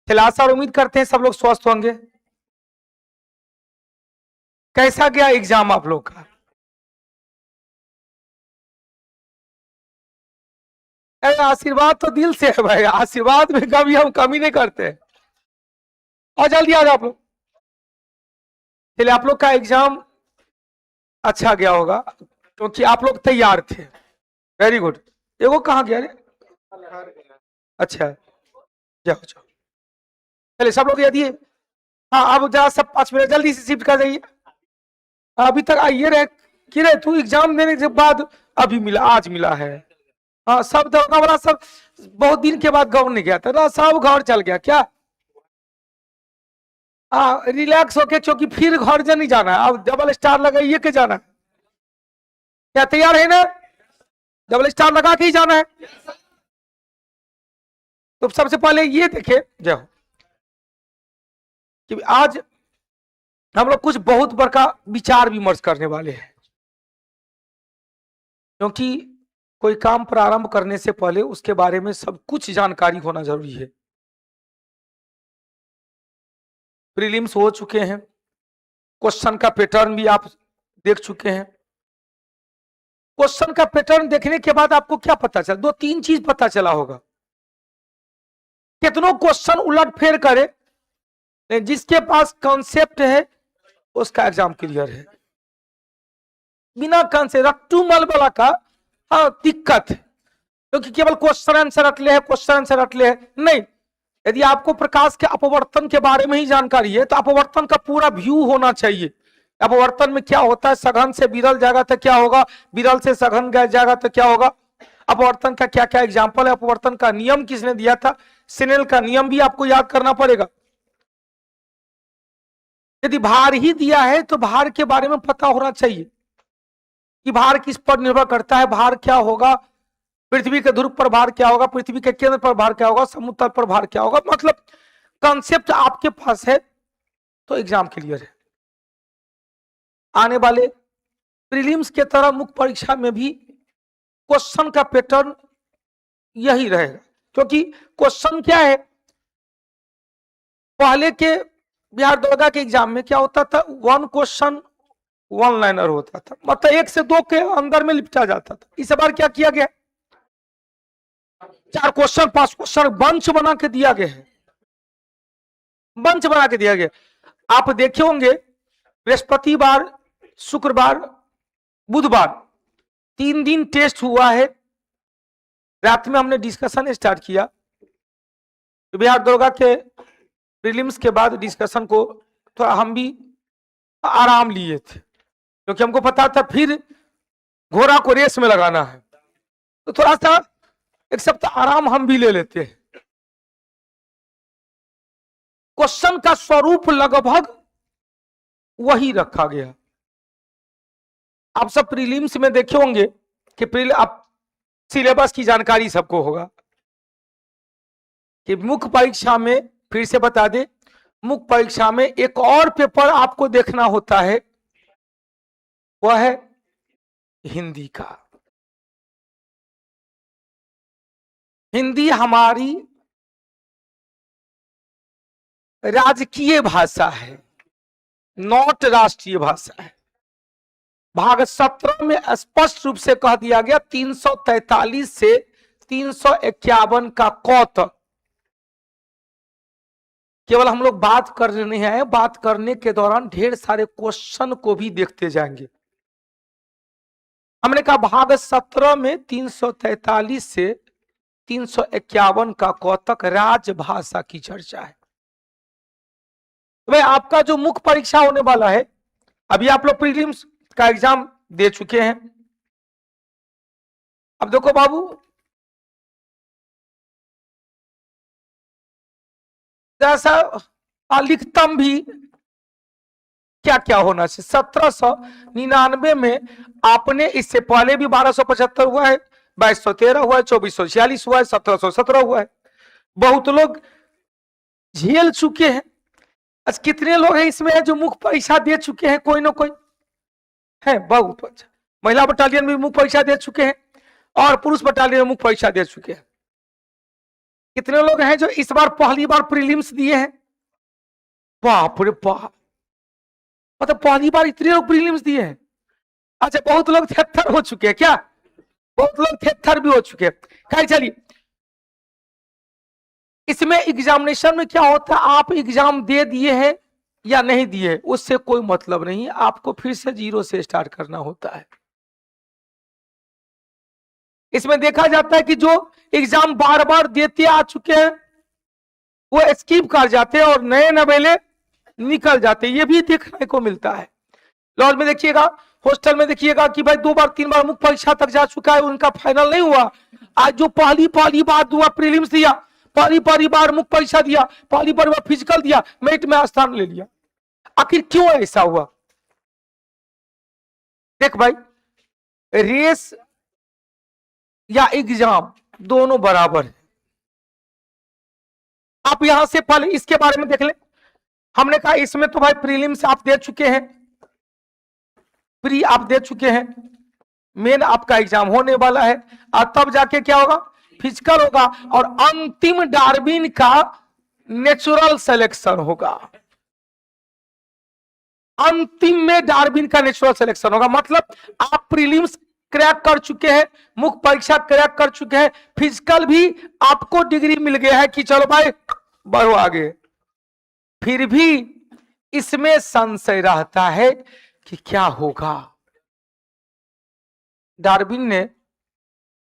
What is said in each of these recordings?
खिलासा और उम्मीद करते हैं सब लोग स्वस्थ होंगे। कैसा गया एग्जाम आप लोग का? अरे आशीर्वाद तो दिल से है भाई, आशीर्वाद में कभी हम कमी नहीं करते। और जल्दी आ जाओ आप लोग। चलिए आप लोग का एग्जाम अच्छा गया होगा क्योंकि आप लोग तैयार थे। Very good. एगो कहाँ गया रे? अच्छा जाओ जाओ। चलिए सब लोग यदि हाँ अब जरा सब 5 मिनट जल्दी से शिफ्ट कर जाइए। अभी तक आइए रहे कि रे तू एग्जाम देने के बाद अभी मिला, आज मिला है। हाँ सब दौड़ना वाला सब बहुत दिन के बाद गाँव नहीं गया था ना, सब घर चल गया क्या? हाँ रिलैक्स होके, क्योंकि फिर घर जा नहीं जाना है, अब डबल स्टार लगाइए के जाना है। क्या तैयार है ना? डबल स्टार लगा के ही जाना है। तो सबसे पहले ये देखे जाओ कि आज हम लोग कुछ बहुत बड़का विचार विमर्श करने वाले हैं, क्योंकि कोई काम प्रारंभ करने से पहले उसके बारे में सब कुछ जानकारी होना जरूरी है। प्रीलिम्स हो चुके हैं, क्वेश्चन का पैटर्न भी आप देख चुके हैं। क्वेश्चन का पैटर्न देखने के बाद आपको क्या पता चला? 2-3 चीज पता चला होगा। कितनों क्वेश्चन उलट फेर करे, जिसके पास कॉन्सेप्ट है उसका एग्जाम क्लियर है। बिना कॉन्सेप्ट रट्टू मल वाला का हाँ दिक्कत है, क्योंकि केवल क्वेश्चन आंसर रट ले है, क्वेश्चन आंसर रट ले है नहीं। यदि आपको प्रकाश के अपवर्तन के बारे में ही जानकारी है तो अपवर्तन का पूरा व्यू होना चाहिए। अपवर्तन में क्या होता है, सघन से विरल जाएगा तो क्या होगा, विरल से सघन जाएगा तो क्या होगा, अपवर्तन का क्या क्या एग्जाम्पल है, अपवर्तन का नियम किसने दिया था, सिनेल का नियम भी आपको याद करना पड़ेगा। यदि भार ही दिया है तो भार के बारे में पता होना चाहिए कि भार किस पर निर्भर करता है, भार क्या होगा, पृथ्वी के ध्रुव पर भार क्या होगा, पृथ्वी के केंद्र पर भार क्या होगा, समुद्र तल पर भार क्या होगा। मतलब कॉन्सेप्ट आपके पास है तो एग्जाम क्लियर है। आने वाले प्रीलिम्स के तरह मुख्य परीक्षा में भी क्वेश्चन का पैटर्न यही रहेगा, क्योंकि क्वेश्चन क्या है, पहले के बिहार दरोगा के एग्जाम में क्या होता था, 1 क्वेश्चन 1 लाइनर होता था, मतलब 1 से 2 के अंदर में लिपटा जाता था। इस बार क्या किया गया, 4 क्वेश्चन 5 क्वेश्चन बंच बना के दिया गया है, बंच बना के दिया गया। आप देखे होंगे बृहस्पतिवार, शुक्रवार, बुधवार 3 दिन टेस्ट हुआ है। रात में हमने डिस्कशन स्टार्ट किया, तो बिहार दरोगा के प्रीलिम्स के बाद डिस्कशन को थोड़ा हम भी आराम लिए थे, क्योंकि हमको पता था फिर घोड़ा को रेस में लगाना है, तो थोड़ा सा 1 सप्ताह आराम हम भी ले लेते हैं। क्वेश्चन का स्वरूप लगभग वही रखा गया। आप सब प्रीलिम्स में देखे होंगे कि आप सिलेबस की जानकारी सबको होगा कि मुख्य परीक्षा में, फिर से बता दें, मुख्य परीक्षा में एक और पेपर आपको देखना होता है, वह है हिंदी का। हिंदी हमारी राजकीय भाषा है, नॉट राष्ट्रीय भाषा है। भाग 17 में स्पष्ट रूप से कह दिया गया 343 से 351 का क तक केवल हम लोग बात कर रहे हैं, बात करने के दौरान ढेर सारे क्वेश्चन को भी देखते जाएंगे। हमने कहा भाग 17 में 343 से 351 का क तक राजभाषा की चर्चा है। भाई आपका जो मुख्य परीक्षा होने वाला है, अभी आप लोग प्रीलिम्स का एग्जाम दे चुके हैं। अब देखो बाबू, जैसा अधिकतम भी क्या क्या होना चाहिए। 1799 में आपने, इससे पहले भी 1275 हुआ है, 2213 हुआ है, 2446 हुआ है, 1717 हुआ है, बहुत लोग झेल चुके हैं। आज कितने लोग हैं इसमें है जो मुख्य परीक्षा दे चुके हैं, कोई ना कोई है? बहुत अच्छा। महिला बटालियन में मुख्य परीक्षा दे चुके हैं और पुरुष बटालियन में मुख्य परीक्षा दे चुके हैं। कितने लोग हैं जो इस बार पहली बार प्रीलिम्स दिए हैं? बाप रे बाप, मतलब पहली बार इतने लोग प्रीलिम्स दिए हैं। अच्छा, बहुत लोग थेथर हो चुके हैं क्या? बहुत लोग थेथर भी हो चुके हैं। खैर चलिए, इसमें एग्जामिनेशन में क्या होता है, आप एग्जाम दे दिए हैं या नहीं दिए उससे कोई मतलब नहीं, आपको फिर से जीरो से स्टार्ट करना होता है। इसमें देखा जाता है कि जो एग्जाम बार बार देते आ चुके हैं वो स्किप कर जाते हैं और नए नवेले निकल जाते हैं, ये भी देखने को मिलता है। लॉज में देखिएगा, हॉस्टल में देखिएगा कि भाई 2 बार 3 बार मुख्य परीक्षा तक जा चुका है, उनका फाइनल नहीं हुआ। आज जो पहली बार दुआ प्रीलिम्स दिया, पहली बार मुख्य परीक्षा दिया, पहली बार फिजिकल दिया, मेरिट में स्थान ले लिया। आखिर क्यों ऐसा हुआ? देख भाई, रेस या एग्जाम दोनों बराबर है। आप यहां से पहले इसके बारे में देख ले। हमने कहा इसमें तो भाई प्रीलिम्स आप दे चुके हैं, प्री आप दे चुके हैं, मेन आपका एग्जाम होने वाला है, और तब जाके क्या होगा, फिजिकल होगा, और अंतिम डार्विन का नेचुरल सिलेक्शन होगा। अंतिम में डार्विन का नेचुरल सिलेक्शन होगा, मतलब आप प्रीलिम्स क्रैक कर चुके हैं, मुख्य परीक्षा क्रैक कर चुके हैं, फिजिकल भी आपको डिग्री मिल गया है कि चलो भाई बढ़ो आगे। फिर भी इसमें संशय रहता है कि क्या होगा। डार्विन ने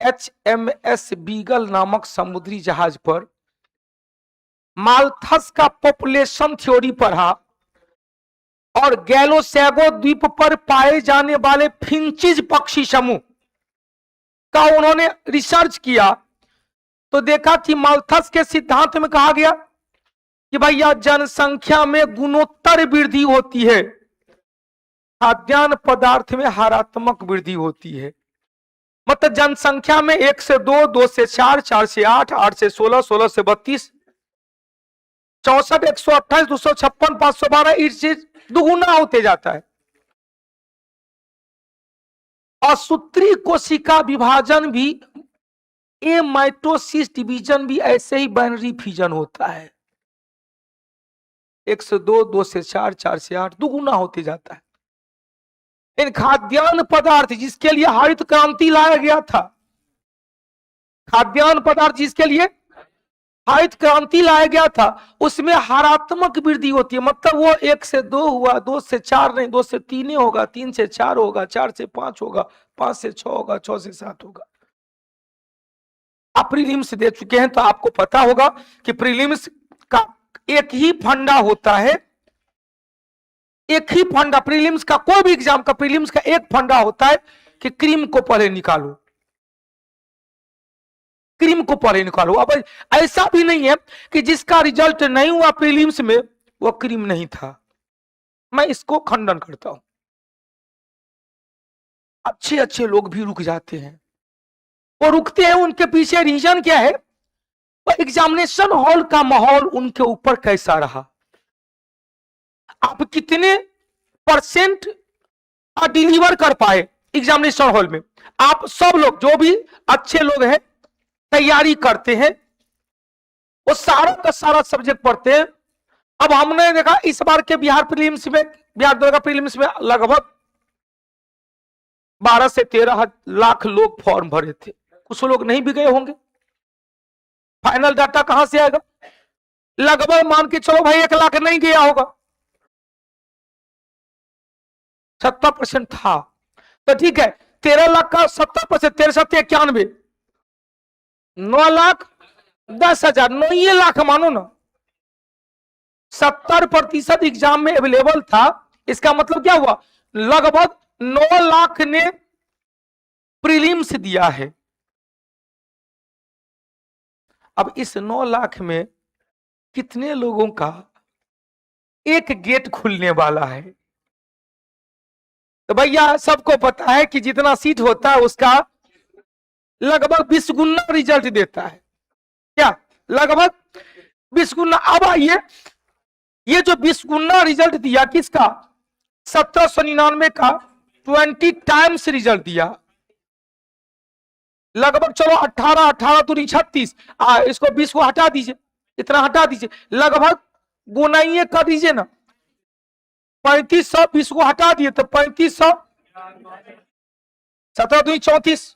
HMS बीगल नामक समुद्री जहाज पर माल्थस का पॉपुलेशन थ्योरी पढ़ा और गैलोसैगो द्वीप पर पाए जाने वाले फिंचिज पक्षी समूह का उन्होंने रिसर्च किया, तो देखा कि माल्थस के सिद्धांत में कहा गया कि भैया जनसंख्या में गुणोत्तर वृद्धि होती है, खाद्यान्न पदार्थ में हारात्मक वृद्धि होती है। मतलब जनसंख्या में 1 से 2, 2 से 4, 4 से 8, 8 से 16, 16 से 32, 64, 128, 256, 512, इससे दुगुना होते जाता है। और सूत्री कोशिका विभाजन भी, ए माइटोसिस डिवीजन भी ऐसे ही बाइनरी फिजन होता है, 1 से 2, 2 से 4, 4 से 8, दुगुना होते जाता है। इन खाद्यान्न पदार्थ जिसके लिए हरित क्रांति लाया गया था, खाद्यान्न पदार्थ जिसके लिए हरित क्रांति लाया गया था, उसमें हारात्मक वृद्धि होती है, मतलब वो 1 से 2 हुआ, 2 से 4 नहीं, 2 से 3 होगा, 3 से 4 होगा, 4 से 5 होगा, 5 से 6 होगा, 6 से 7 होगा। आप प्रीलिम्स दे चुके हैं तो आपको पता होगा कि प्रीलिम्स का एक ही फंडा होता है, एक ही फंडा, प्रीलिम्स का कोई भी एग्जाम का प्रीलिम्स का एक फंडा होता है कि क्रीम को पहले निकालो, क्रीम को पहले निकालो। अब ऐसा भी नहीं है कि जिसका रिजल्ट नहीं हुआ प्रीलिम्स में वो क्रीम नहीं था, मैं इसको खंडन करता हूं। अच्छे अच्छे लोग भी रुक जाते हैं, वो रुकते हैं, उनके पीछे रीजन क्या है, वो एग्जामिनेशन हॉल का माहौल उनके ऊपर कैसा रहा, आप कितने परसेंट डिलीवर कर पाए एग्जामिनेशन हॉल में। आप सब लोग जो भी अच्छे लोग हैं तैयारी करते हैं, वो सारा का सारा सब्जेक्ट पढ़ते हैं। अब हमने देखा इस बार के बिहार प्रीलिम्स में, बिहार दुर्गा प्रीलिम्स में लगभग 12 से 13 लाख लोग फॉर्म भरे थे, कुछ लोग नहीं भी गए होंगे। फाइनल डाटा कहां से आएगा, लगभग मान के चलो भाई 1 लाख नहीं गया होगा, 70% था, तो ठीक है, 13 लाख का 70%, 13 7 91, 9,10,000, 9 लाख मानो ना, 70% एग्जाम में अवेलेबल था। इसका मतलब क्या हुआ, लगभग 9 लाख ने प्रीलिम्स दिया है। अब इस 9 लाख में कितने लोगों का एक गेट खुलने वाला है, तो भैया सबको पता है कि जितना सीट होता है उसका लगभग 20 गुना रिजल्ट देता है, क्या लगभग 20 गुना। अब आइए, ये जो 20 गुना रिजल्ट दिया किसका, 1799 का 20 टाइम्स रिजल्ट दिया। लगभग चलो 18, 18 दूनी 36, इसको 20 को हटा दीजिए, इतना हटा दीजिए, लगभग गुनाइए कर दीजिए ना, 3500, 20 को हटा दिए तो 3500, 17 दूनी 34,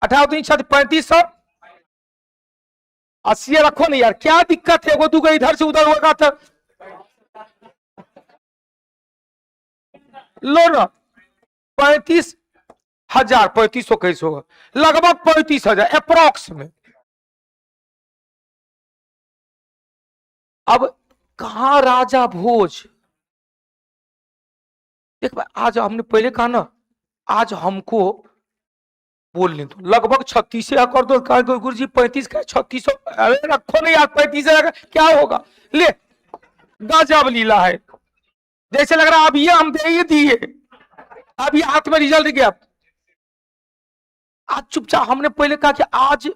18 दूनी 3500, 80 रखो नहीं यार, क्या दिक्कत है, वो दूगो इधर से उधर होगा तो लो ना, 35,000, 3500 कैसे होगा, लगभग 35,000 अप्रोक्स में। अब कहा राजा भोज, देख भाई, आज हमने पहले कहा ना, आज हमको बोलने दो, लगभग 36 कर दो, गुरु जी 35 का 3600, अरे रखो नहीं यार, 35,000 क्या होगा, ले गजब लीला है, जैसे लग रहा अब ये हम दे ही दिए, अब ये हाथ में रिजल्ट गया। आज चुपचाप, हमने पहले कहा कि आज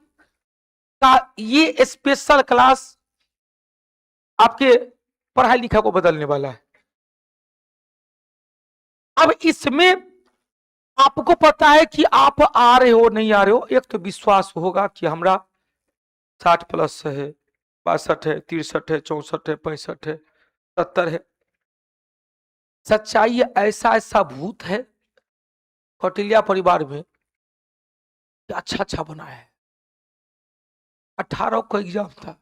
का ये स्पेशल क्लास आपके पढ़ाई लिखाई को बदलने वाला है। अब इसमें आपको पता है कि आप आ रहे हो नहीं आ रहे हो, एक तो विश्वास होगा कि हमारा 60 प्लस है, 62 है, 63 है, 64 है, 65 है, 70 है। सच्चाई ऐसा ऐसा भूत है कौटिल्या परिवार में, अच्छा अच्छा बना है। 18 को एग्जाम था,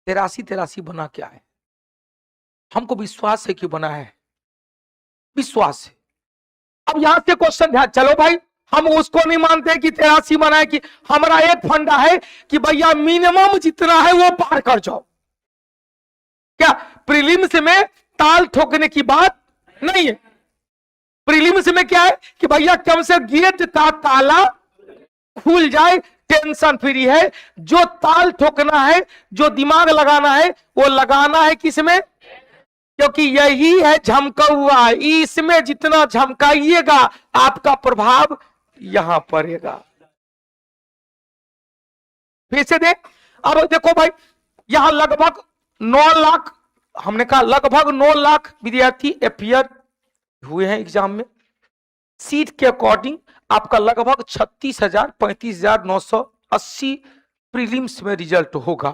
83 बना के आए, हमको विश्वास है कि बना है, विश्वास है। अब यहां से क्वेश्चन ध्यान, चलो भाई हम उसको नहीं मानते कि 83 बना है, कि हमारा एक फंडा है कि भैया मिनिमम जितना है वो पार कर जाओ। क्या प्रीलिम्स में ताल ठोकने की बात नहीं है, प्रीलिम्स में क्या है कि भैया कम से गेट का ताला खुल जाए, टेंशन फ्री है, जो ताल ठोकना है, जो दिमाग लगाना है वो लगाना है किसमें, क्योंकि यही है झमकौआ, इसमें जितना झमकाइएगा आपका प्रभाव यहां पड़ेगा। फिर से देख, अब देखो भाई, यहां लगभग 9 लाख, हमने कहा लगभग 9 लाख विद्यार्थी अपियर हुए हैं एग्जाम में, सीट के अकॉर्डिंग आपका लगभग 36,000, 35,980 प्रीलिम्स में रिजल्ट होगा।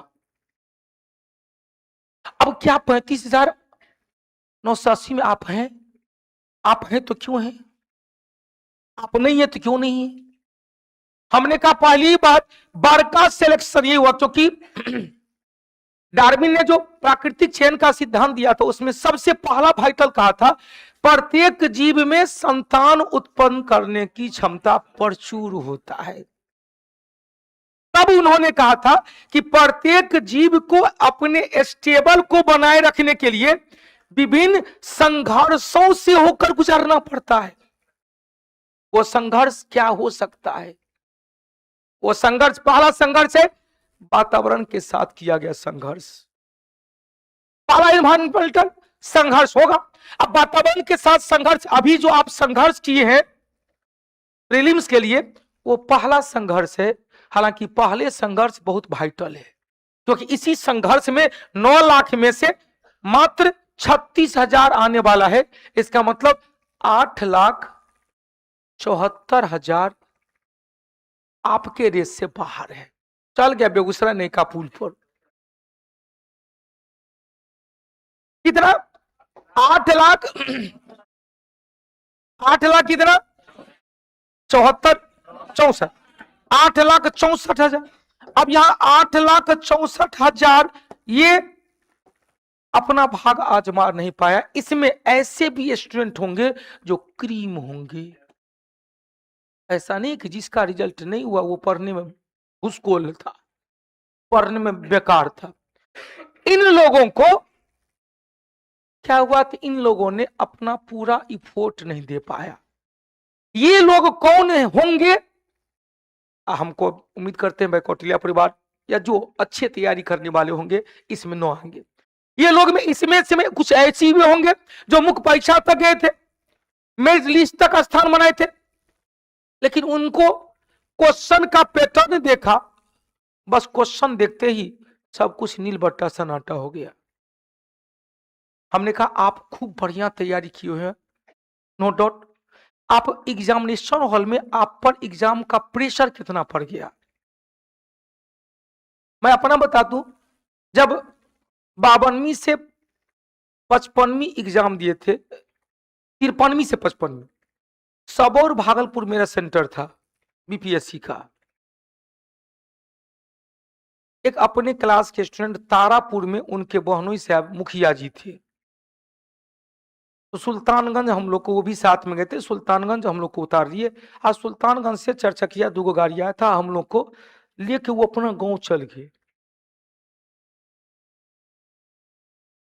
अब क्या 35,980 में आप हैं, आप हैं तो क्यों हैं, आप नहीं है तो क्यों नहीं है। हमने कहा पहली बात, बड़का सिलेक्शन ये हुआ क्योंकि डार्विन ने जो प्राकृतिक चयन का सिद्धांत दिया था उसमें सबसे पहला वाइटल कहा था, प्रत्येक जीव में संतान उत्पन्न करने की क्षमता प्रचुर होता है। तब उन्होंने कहा था कि प्रत्येक जीव को अपने स्टेबल को बनाए रखने के लिए विभिन्न संघर्षों से होकर गुजरना पड़ता है। वो संघर्ष क्या हो सकता है, वो संघर्ष, पहला संघर्ष है वातावरण के साथ किया गया संघर्ष, पहला एनवायरमेंटल संघर्ष होगा। अब वातावरण के साथ संघर्ष, अभी जो आप संघर्ष किए हैं प्रीलिम्स के लिए, वो पहला संघर्ष है। हालांकि पहले संघर्ष बहुत वाइटल है, क्योंकि इसी संघर्ष में 9 लाख में से मात्र 36,000 आने वाला है। इसका मतलब 8,74,000 आपके रेस से बाहर है, चल गया बेगूसराय नैका पुल पर। कितना, 8 लाख, 8 लाख कितना, 74, 8,64,000। अब यहां 8,64,000 ये अपना भाग आजमा नहीं पाया। इसमें ऐसे भी स्टूडेंट होंगे जो क्रीम होंगे, ऐसा नहीं कि जिसका रिजल्ट नहीं हुआ वो पढ़ने में घुसखोर था, पढ़ने में बेकार था। इन लोगों को क्या हुआ कि इन लोगों ने अपना पूरा इफोर्ट नहीं दे पाया। ये लोग कौन होंगे, हमको उम्मीद करते हैं भाई कौटिल्या परिवार या जो अच्छे तैयारी करने वाले होंगे इसमें न आएंगे। ये लोग में इसमें से में कुछ ऐसे भी होंगे जो मुख्य परीक्षा तक गए थे, मेरिट लिस्ट तक स्थान बनाए थे, लेकिन उनको क्वेश्चन का पैटर्न देखा, बस क्वेश्चन देखते ही सब कुछ नील बट्टा सन्नाटा हो गया। हमने कहा आप खूब बढ़िया तैयारी किए हैं, नो डाउट, आप एग्जामिनेशन हॉल में आप पर एग्जाम का प्रेशर कितना पड़ गया। मैं अपना बता दूं, जब 52वीं से 55वीं एग्जाम दिए थे, 53वीं से 55वीं, सबौर भागलपुर मेरा सेंटर था बीपीएससी का। एक अपने क्लास के स्टूडेंट तारापुर में उनके बहनोई साहब मुखिया जी थे, तो सुल्तानगंज हम लोग को, वो भी साथ में गए थे, सुल्तानगंज हम लोग को उतार दिए। आज सुल्तानगंज से चरचकिया 2 गाड़ी आया था, हम लोग को लेके वो अपना गांव चल गए।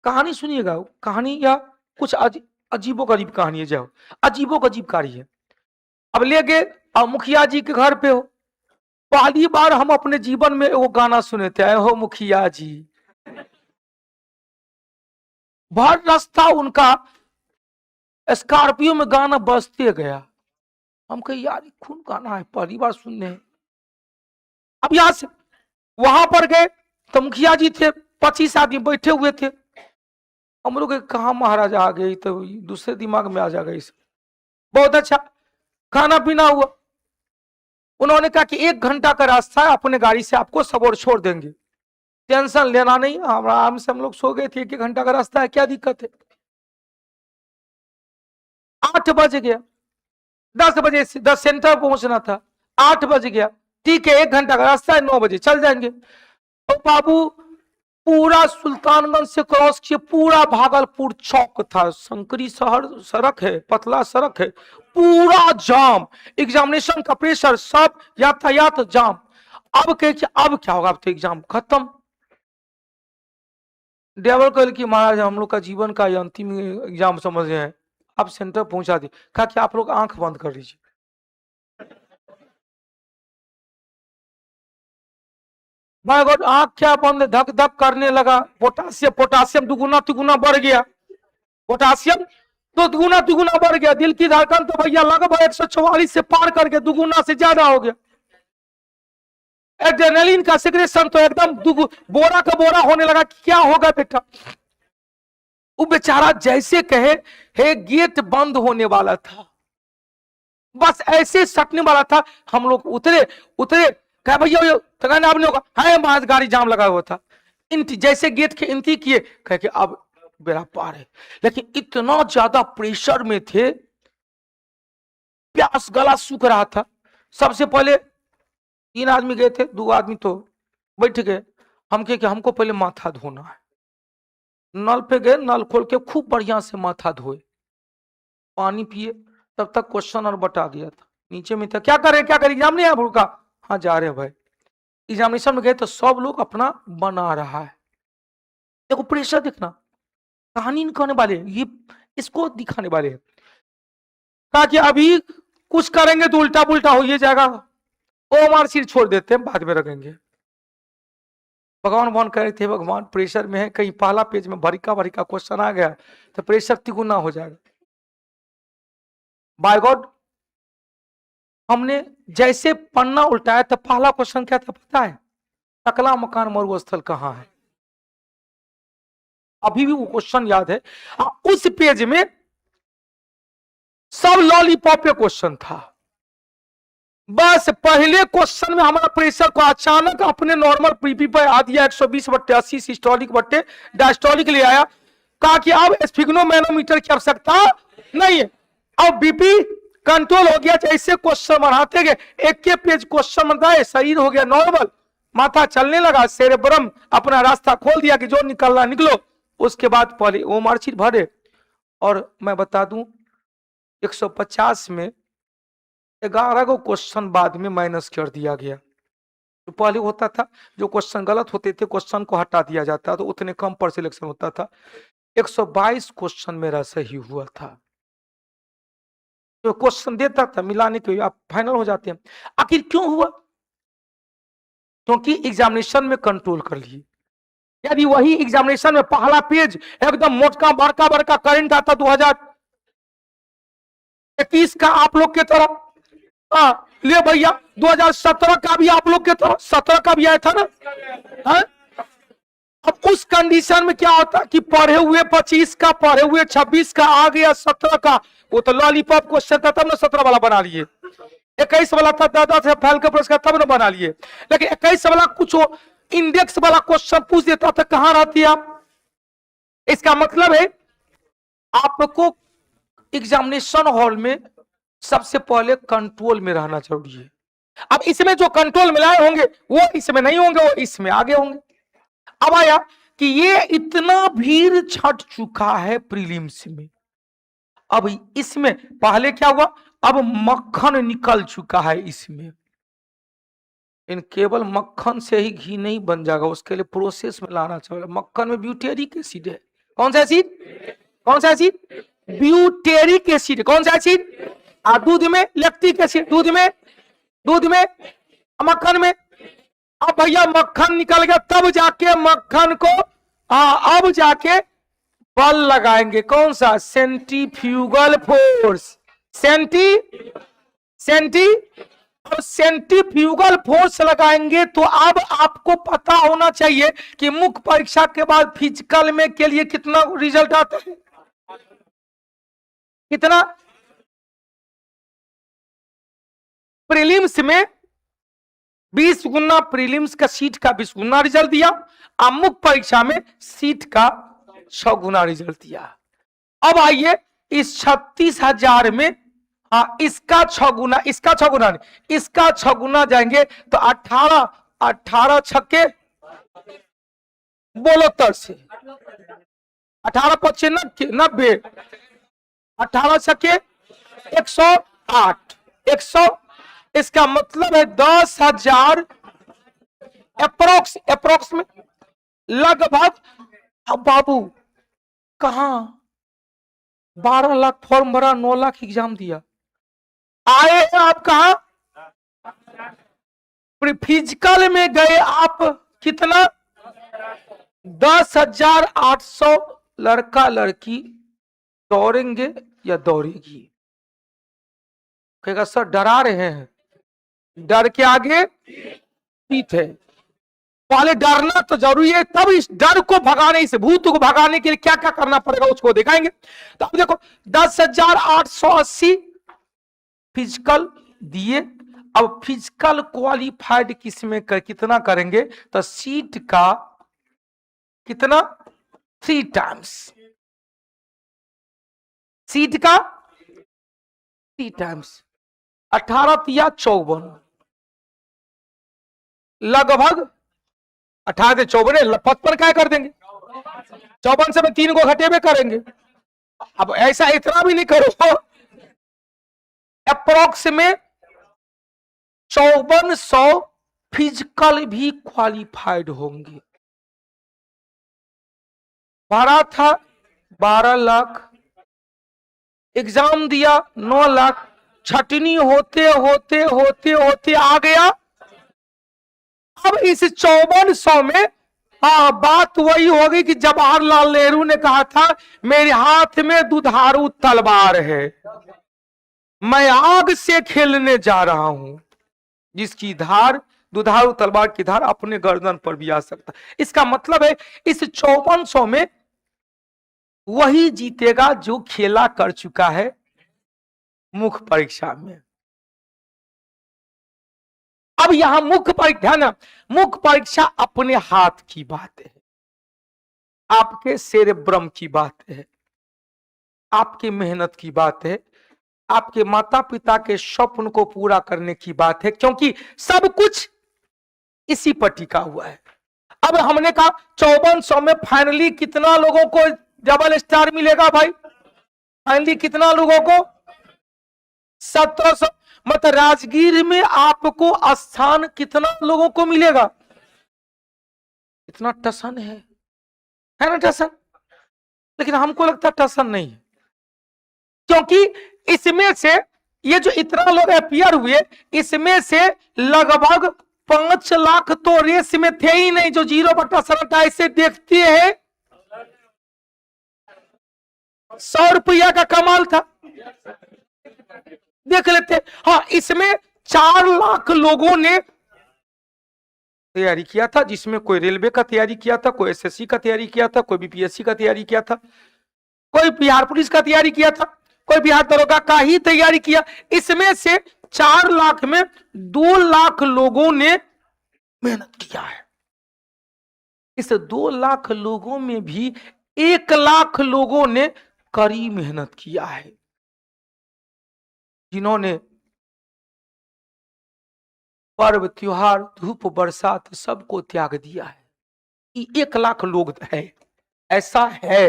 कहानी सुनिएगा, कहानी या कुछ अजीबो गरीब कहानी है, जाओ अजीबो गरीब कहानी है। अब ले गए और मुखिया जी के घर पे हो, पहली बार हम अपने जीवन में वो गाना सुने थे, हो मुखिया जी। भर रास्ता उनका स्कॉर्पियो में गाना बजते गया। हम कहे यार खून गाना है, पहली बार सुनने हैं। अब यहां से वहां पर गए तो मुखिया जी थे, 25 आदमी बैठे हुए थे। हम लोग कहा महाराजा आ गए, तो दूसरे दिमाग में आ जाएगा इस। बहुत अच्छा खाना पीना हुआ। उन्होंने कहा कि 1 घंटा का रास्ता है, अपने गाड़ी से आपको सबौर छोड़ देंगे, टेंशन लेना नहीं। आराम से हम लोग सो गए थे, 1 घंटा का रास्ता है, क्या दिक्कत है। 8 बज गया, 10 बजे 10 सेंटर पहुंचना था, 8 बज गया, ठीक है 1 घंटा का रास्ता है, 9 बजे चल जाएंगे। तो बाबू पूरा सुल्तानगंज से क्रॉस किए, पूरा भागलपुर चौक था, संकरी शहर सड़क है, पतला सड़क है, पूरा जाम, एग्जामिनेशन का प्रेशर, सब यातायात जाम। अब अब क्या होगा, अब तो एग्जाम खत्म। ड्राइवर कह कि महाराज हम लोग का जीवन का अंतिम एग्जाम समझ रहे हैं, आप सेंटर पहुंचा दिए। कहा कि आप लोग आंख बंद कर लीजिए। भाई गॉड, आंख क्या बंद, धक धक करने लगा। पोटासियम दुगुना तिगुना बढ़ गया, पोटासियम तो दुगुना तिगुना बढ़ गया। दिल की धड़कन तो भैया लगभग 144 से पार करके दुगुना से ज्यादा हो गया। एड्रेनलिन का सिक्रेशन तो एकदम बोरा का बोरा होने लगा। क्या होगा बेटा। वो बेचारा जैसे कहे हे गेट बंद होने वाला था, बस ऐसे सटने वाला था। हम लोग उतरे कहा भैया थकान आपने होगा, है महाराज गाड़ी जाम लगा हुआ था। जैसे गेट के इंतजार किए, कहे कि अब बेड़ा पार है। लेकिन इतना ज्यादा प्रेशर में थे, प्यास गला सूख रहा था। सबसे पहले 3 आदमी गए थे, 2 आदमी तो बैठ गए। हम कहे कि हमको पहले माथा धोना है। नल पे गए, नल खोल के खूब बढ़िया से माथा धोए, पानी पिए। तब तक क्वेश्चन और बटा गया था, नीचे में था क्या करे एग्जाम नहीं आया का। हाँ जा रहे भाई। एग्जामिनेशन में गए तो सब लोग अपना बना रहा है। देखो प्रेशर देखना, कहानी दिखाने वाले ये इसको दिखाने वाले हैं। कहा कि अभी कुछ करेंगे तो उल्टा पुल्टा हो ये जाएगा, ओ मार्कशीट छोड़ देते हैं, बाद में रखेंगे। भगवान वन कह रहे थे, भगवान प्रेशर में है, कहीं पहला पेज में भरिका क्वेश्चन आ गया तो प्रेशर तिगुना हो जाएगा। बाय गॉड, हमने जैसे पन्ना उल्टाया तो पहला क्वेश्चन क्या था पता है, टकला मकान मरुस्थल कहाँ है। अभी भी वो क्वेश्चन याद है। उस पेज में सब लॉलीपॉप पे क्वेश्चन था। बस पहले क्वेश्चन में हमारा प्रेशर को अचानक अपने नॉर्मल पीपी पर आ दिया, 120/80 सिस्टोलिक बट्टे डायस्टोलिक ले आया। कहा कि अब स्फिग्नोमैनोमीटर की आवश्यकता नहीं है, अब बीपी कंट्रोल हो गया। जैसे क्वेश्चन बढ़ाते गए, एक पेज क्वेश्चन बनता है, शरीर हो गया नॉर्मल, माथा चलने लगा, सेरेब्रम अपना रास्ता खोल दिया कि जो निकलना निकलो। उसके बाद पहले वो मार्कशीट भरे। और मैं बता दूं 150 में 11 को क्वेश्चन बाद में माइनस कर दिया गया। तो पहले होता था जो क्वेश्चन गलत होते थे क्वेश्चन को हटा दिया जाता, तो उतने कम पर सिलेक्शन होता था। 122 क्वेश्चन मेरा सही हुआ था। जो क्वेश्चन देता था मिलाने के आप फाइनल हो जाते हैं। आखिर क्यों हुआ, क्योंकि एग्जामिनेशन में कंट्रोल कर लिए। यदि वही एग्जामिनेशन में पहला पेज एकदम मोटका बड़का करंट आता 2021 का आप लोग के तरफ, ले भैया 2017 का भी आप लोग के तरफ, 17 का भी आया था ना। अब उस कंडीशन में क्या होता है कि पढ़े हुए 25 का, पढ़े हुए 26 का, आ गया 17 का, वो तो लॉलीपॉप क्वेश्चन था तब ना 17 वाला बना लिए। 21 वाला था दादा से फैल का पुरस्कार तब ना बना लिए। लेकिन 21 वाला कुछ इंडेक्स वाला क्वेश्चन पूछ देता था, कहां रहती है आप। इसका मतलब है आपको एग्जामिनेशन हॉल में सबसे पहले कंट्रोल में रहना जरूरी है। अब इसमें जो कंट्रोल में लाए होंगे वो इसमें नहीं होंगे, वो इसमें आगे होंगे। अब आया कि ये इतना भीड़ छट चुका है प्रीलिम्स में। अब इसमें पहले क्या हुआ, अब मक्खन निकल चुका है इसमें। इन केवल मक्खन से ही घी नहीं बन जाएगा, उसके लिए प्रोसेस में लाना चाहिए। मक्खन में ब्यूटेरिक एसिड है। कौन सा एसिड? कौन सा एसिड? Butyric acid. कौन सा एसिड? दूध में लैक्टिक एसिड। दूध में मक्खन में। अब भैया मक्खन निकल गया, तब जाके मक्खन को अब जाके बल लगाएंगे। कौन सा? Centrifugal force. सेंट्रीफ्यूगल फोर्स लगाएंगे। तो अब आपको पता होना चाहिए कि मुख्य परीक्षा के बाद फिजिकल में के लिए कितना रिजल्ट आता है। कितना? प्रीलिम्स में 20 गुना प्रीलिम्स का सीट का 20 गुना रिजल्ट दिया, और मुख्य परीक्षा में सीट का 6 गुना रिजल्ट दिया। अब आइए इस 36,000 में इसका 6 गुना, इसका 6 गुना नहीं, इसका 6 गुना जाएंगे तो 18 छक्के बोलो तर से 18 पच्चीस 90, 18 छक्के 108, 100। इसका मतलब है 10,000 अप्रोक्स में लगभग। अब बाबू कहां 12 लाख फॉर्म भरा, 9 लाख एग्जाम दिया, आए हैं आप कहां? फिजिकल में गए आप कितना? 10,800 लड़का लड़की दौड़ेंगे या दौड़ेगी। कहेगा सर डरा रहे हैं, डर के आगे जीत है। पहले डरना तो जरूरी है, तब इस डर को भगाने, इस भूत को भगाने के लिए क्या क्या करना पड़ेगा उसको दिखाएंगे। तो अब देखो 10,880 फिजिकल दिए। अब फिजिकल क्वालिफाइड किसमें कितना करेंगे? तो सीट का कितना? 3 टाइम्स। सीट का 3 टाइम्स। 18 तिया 54, लगभग 18 से 54 55 क्या कर देंगे? 54 से में 3 को घटेबे करेंगे। अब ऐसा इतना भी नहीं करो, अप्रोक्स में 5400 फिजिकल भी क्वालिफाइड होंगे। भरा था 12 लाख, एग्जाम दिया 9 लाख, छटनी होते होते होते होते आ गया। अब इस 5400 में बात वही होगी कि जवाहरलाल नेहरू ने कहा था मेरे हाथ में दुधारू तलवार है, मैं आग से खेलने जा रहा हूं, जिसकी धार दुधारू तलवार की धार अपने गर्दन पर भी आ सकता। इसका मतलब है इस 5400 में वही जीतेगा जो खेला कर चुका है मुख्य परीक्षा में। अब यहां मुख्य परीक्षा ना, मुख्य परीक्षा अपने हाथ की बात है, आपके सेरेब्रम की बात है, आपकी मेहनत की बात है, आपके माता पिता के स्वप्न को पूरा करने की बात है, क्योंकि सब कुछ इसी पर टिका हुआ है। अब हमने कहा 5400 में फाइनली कितना लोगों को डबल स्टार मिलेगा भाई? फाइनली कितना लोगों को? 1700। मतलब राजगीर में आपको स्थान कितना लोगों को मिलेगा? इतना टसन है ना टसन? लेकिन हमको लगता है टसन नहीं, क्योंकि इसमें से ये जो इतना लोग अपियर हुए, इसमें से लगभग 5 लाख तो रेस में थे ही नहीं, जो 0/7 से देखते हैं 100 रुपया का कमाल था, देख लेते। हाँ, इसमें 4 लाख लोगों ने तैयारी किया था, जिसमें कोई रेलवे का तैयारी किया था, कोई एसएससी का तैयारी किया था, कोई बीपीएससी का तैयारी किया था, कोई बिहार पुलिस का तैयारी किया था, कोई बिहार दरोगा का ही तैयारी किया। इसमें से 4 लाख में 2 लाख लोगों ने मेहनत किया है। इस 2 लाख लोगों में भी 1 लाख लोगों ने कड़ी मेहनत किया है, जिन्होंने पर्व त्योहार धूप बरसात सबको त्याग दिया है। 1 लाख लोग है, ऐसा है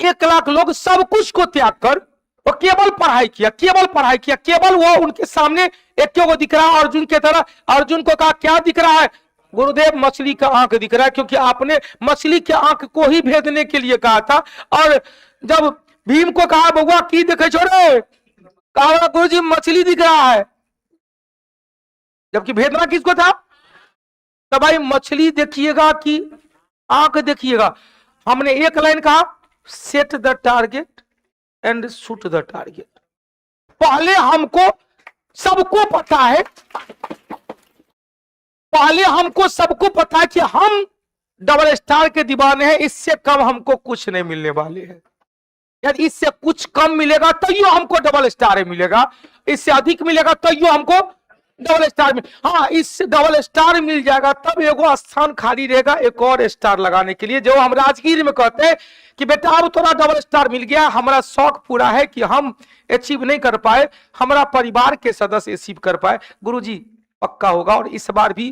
1 लाख लोग सब कुछ को त्याग कर वो केवल पढ़ाई किया, केवल पढ़ाई किया, केवल वो उनके सामने एक को दिख रहा है अर्जुन की तरह। अर्जुन को कहा क्या दिख रहा है? गुरुदेव मछली का आंख दिख रहा है, क्योंकि आपने मछली के आंख को ही भेदने के लिए कहा था। और जब भीम को कहा बउआ की देखे छोड़े, कहा गुरुजी मछली दिख रहा है, जबकि भेदना किसको था? तो भाई मछली देखिएगा कि आंख देखिएगा। हमने एक लाइन कहा, set the target and shoot the target. पहले हमको सबको पता है, पहले हमको सबको पता है कि हम डबल स्टार के दीवाने हैं, इससे कम हमको कुछ नहीं मिलने वाले हैं। यदि इससे कुछ कम मिलेगा तो यो हमको डबल स्टार मिलेगा, इससे अधिक मिलेगा तो यो हमको डबल स्टार में। हाँ, इससे डबल स्टार मिल जाएगा तब एगो स्थान खाली रहेगा एक और स्टार लगाने के लिए। जो हम राजगीर में कहते हैं कि बेटा अब थोड़ा डबल स्टार मिल गया, हमारा शौक पूरा है कि हम अचीव नहीं कर पाए, हमारा परिवार के सदस्य अचीव कर पाए। गुरुजी पक्का होगा। और इस बार भी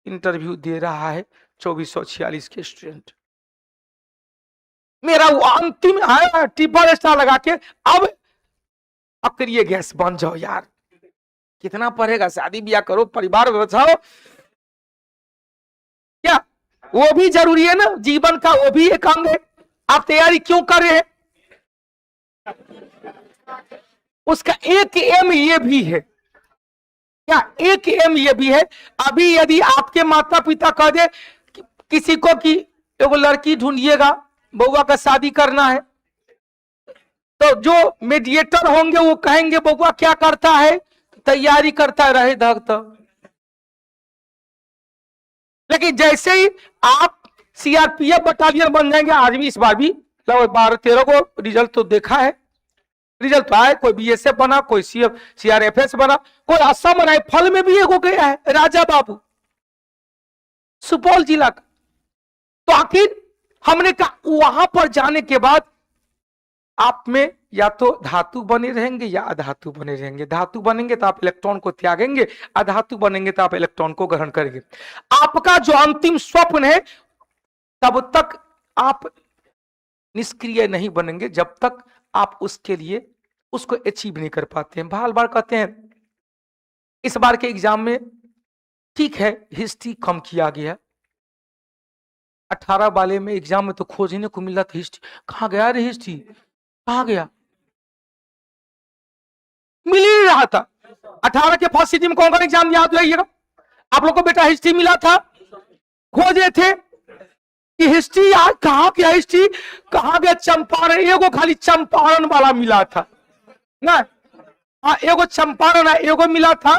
इंटरव्यू दे रहा है 2446 के स्टूडेंट। मेरा वो अंतिम है ट्रिपल स्टार लगा के, अब अक्रिय गैस बन जाओ यार। कितना पढ़ेगा, शादी ब्याह करो, परिवार बचाओ, क्या वो भी जरूरी है ना, जीवन का वो भी एक अंग है। आप तैयारी क्यों कर रहे हैं? उसका एक एम ये भी है, क्या एक एम ये भी है। अभी यदि आपके माता पिता कह दे किसी को कि एगो लड़की ढूंढिएगा, बउआ का शादी करना है, तो जो मीडिएटर होंगे वो कहेंगे बउआ क्या करता है? तैयारी करता रहे धक तो। लेकिन जैसे ही आप सीआरपीएफ बटालियन बन जाएंगे, आज भी इस बार भी 12-13 को रिजल्ट तो देखा है, रिजल्ट तो आए, कोई बीएसएफ बना, कोई सीआरएफएस बना, कोई असम राइफल में भी एक हो गया है राजा बाबू, सुपौल जिला का। तो आखिर हमने कहा वहां पर जाने के बाद आप में या तो धातु बने रहेंगे या अधातु बने रहेंगे। धातु बनेंगे तो आप इलेक्ट्रॉन को त्यागेंगे, अधातु बनेंगे तो आप इलेक्ट्रॉन को ग्रहण करेंगे। आपका जो अंतिम स्वप्न है तब तक आप निष्क्रिय नहीं बनेंगे जब तक आप उसके लिए उसको अचीव नहीं कर पाते हैं। बार बार कहते हैं इस बार के एग्जाम में ठीक है हिस्ट्री कम किया गया, 18 वाले में एग्जाम में तो खोजने को मिला था हिस्ट्री, कहां गया रे हिस्ट्री, कहां गया, मिल ही रहा था। 18 के फर्स्ट सिटी में कौन कौन एग्जाम याद रहिएगा आप लोग को? बेटा हिस्ट्री मिला था, खोजे थे कि हिस्ट्री यार कहां गया, हिस्ट्री कहां गया? चंपारण, एगो खाली चंपारण वाला मिला था ना, हाँ एगो चंपारण है, एगो मिला था,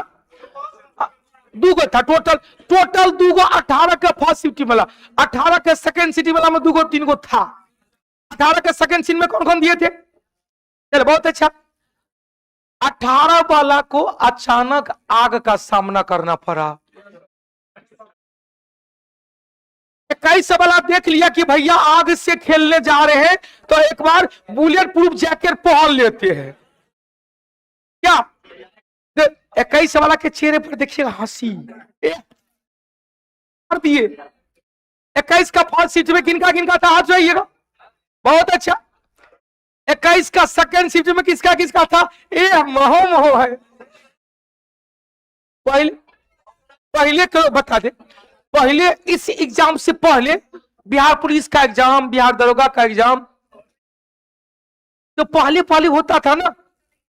दूगो था टोटल दूगो। 18 के फर्स्ट सिटी वाला, 18 के सेकंड सिटी वाला में दूगो 3 गो था। 18 के सेकंड सिटी में कौन कौन दिए थे? चलो बहुत अच्छा। 18 वाला को अचानक आग का सामना करना पड़ा। 21 वाला देख लिया कि भैया आग से खेलने जा रहे हैं तो एक बार बुलेट प्रूफ जैकेट पहन लेते हैं। क्या 21 वाला के चेहरे पर देखिएगा हंसी कर दिए। 21 का फर्स्ट सीट में किनका किनका था हाथ जाइएगा, बहुत अच्छा। 21 का सेकंड शिफ्ट में किसका किसका था? ए महो महो है। पहले करो बता दे, पहले इस एग्जाम से पहले बिहार पुलिस का एग्जाम, बिहार दरोगा का एग्जाम तो पहले होता था ना,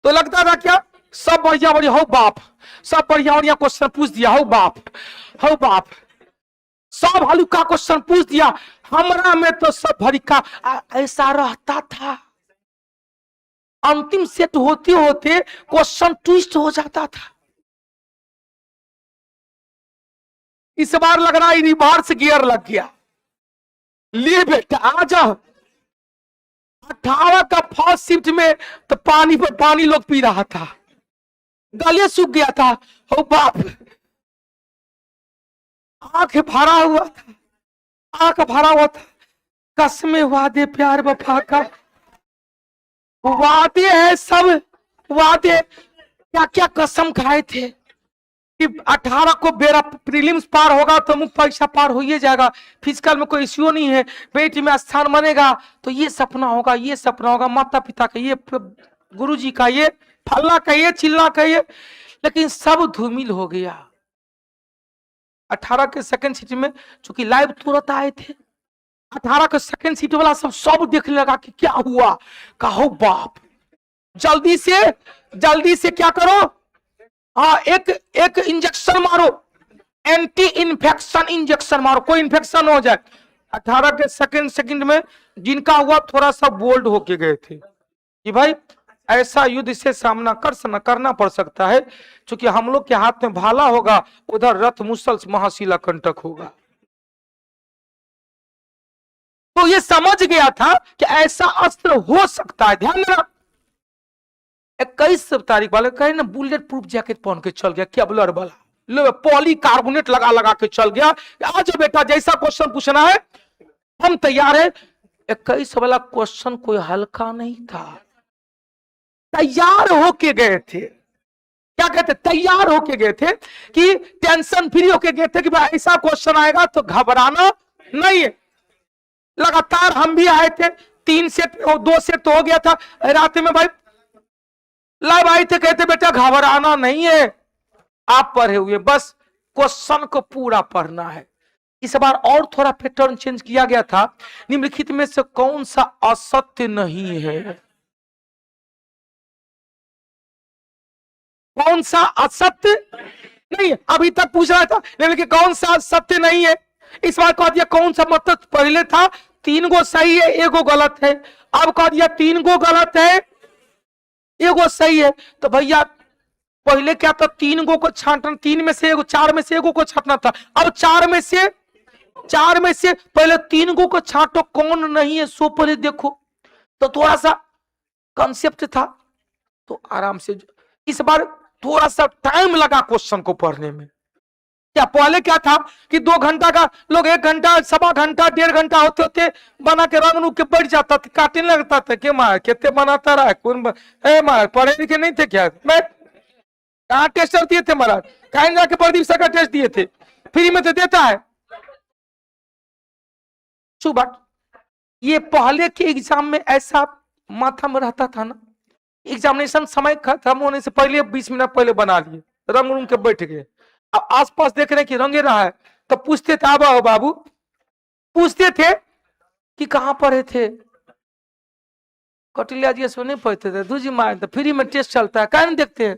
तो लगता था क्या सब बढ़िया बढ़िया हो बाप, सब बढ़िया बढ़िया क्वेश्चन पूछ दिया हो बाप, हो बाप, सब हल्का क्वेश्चन पूछ दिया। हमरा में तो सब भरिका ऐसा रहता था, अंतिम सेट होते होते क्वेश्चन ट्विस्ट हो जाता था। इस बार लग रहा है रिवर्स गियर लग गया। ले बेटा आ जाओ। 18 का फर्स्ट शिफ्ट में तो पानी पर पानी लोग पी रहा था, गले सूख गया था। ओ बाप, आंख भरा हुआ था, आंख भरा हुआ था। कसमें वादे प्यार वफा का वादे है सब, वादे क्या क्या कसम खाए थे कि 18 को मेरा प्रीलिम्स पार होगा तो मुख्य परीक्षा पार हो ही जाएगा, फिजिकल में कोई इश्यू नहीं है, बेटी में स्थान बनेगा तो ये सपना होगा, ये सपना होगा, माता पिता का ये, गुरुजी का ये, फल्ला का ये, चिल्ला का ये, लेकिन सब धूमिल हो गया। 18 के सेकंड सीट में चूंकि लाइव तुरंत आए थे, 18 के सेकंड सीट वाला सब देखने लगा कि क्या हुआ। कहो बाप, जल्दी से क्या करो, हाँ एक इंजेक्शन मारो, एंटी इन्फेक्शन इंजेक्शन मारो, कोई इन्फेक्शन हो जाए। 18 के सेकंड में जिनका हुआ थोड़ा सा बोल्ड होके गए थे कि भाई ऐसा युद्ध से सामना करना पड़ सकता है, क्योंकि हम लोग के हाथ में भाला होगा, उधर रथ मुसल महाशिला कंटक होगा। तो ये समझ गया था कि ऐसा अस्त्र हो सकता है। ध्यान देना, 21 तारीख वाले कहे ना बुलेट प्रूफ जैकेट पहन के चल गया, क्या ब्लर वाला, लो पॉली कार्बोनेट लगा के चल गया। आज बेटा जैसा क्वेश्चन पूछना है हम तैयार है। 21 वाला क्वेश्चन कोई हल्का नहीं था, तैयार होके गए थे। क्या कहते, तैयार होके गए थे कि टेंशन फ्री होके गए थे कि भाई ऐसा क्वेश्चन आएगा तो घबराना नहीं है। लगातार हम भी आए थे, 3 सेट 2 सेट तो हो गया था। रात में भाई लाइव आए थे, कहते बेटा घबराना नहीं है, आप पढ़े हुए, बस क्वेश्चन को पूरा पढ़ना है। इस बार और थोड़ा पैटर्न चेंज किया गया था। निम्नलिखित में से कौन सा असत्य नहीं है, कौन सा असत्य नहीं है, अभी तक पूछ रहा था लेकिन कौन सा सत्य नहीं है। इस बार कह दिया कौन सा, मतलब पहले था 3 गो सही है 1 गो गलत है, अब कह दिया 3 गो गलत है 1 गो सही है। तो भैया पहले क्या था, 3 गो को छांटना, 3 में से 4 में से 1 गो को छांटना था, अब 4 में से पहले 3 गो को छांटो, कौन नहीं है सो पहले देखो। तो थोड़ा सा कंसेप्ट था, तो आराम से। इस बार थोड़ा सा टाइम लगा क्वेश्चन को पढ़ने में। क्या पहले क्या था कि 2 घंटा का लोग 1 घंटा, सवा घंटा, 1.5 घंटा होते होते बना के रंग के बैठ जाता था, काटने लगता था कि मार कितने बनाता रहा कौन, मार पढ़े लिखे नहीं थे क्या, मैं कहाँ टेस्टर दिए थे महाराज, कहीं जाके प्रदीप सर का टेस्ट दिए थे, फ्री में तो देता है। सुबह ये पहले के एग्जाम में ऐसा माथा में रहता था ना, एग्जामिनेशन समय खत्म होने से पहले 20 मिनट पहले बना लिए, रंग रूम के बैठ गए। अब आसपास देख रहे कि रंगे रहा है, तो पूछते थे आबा बाबू, पूछते थे कि कहां पढ़े थे, कौटिल्या जी से नहीं पढ़ते थे, दूजी मार, तो फ्री में टेस्ट चलता है, क्या नहीं देखते हैं।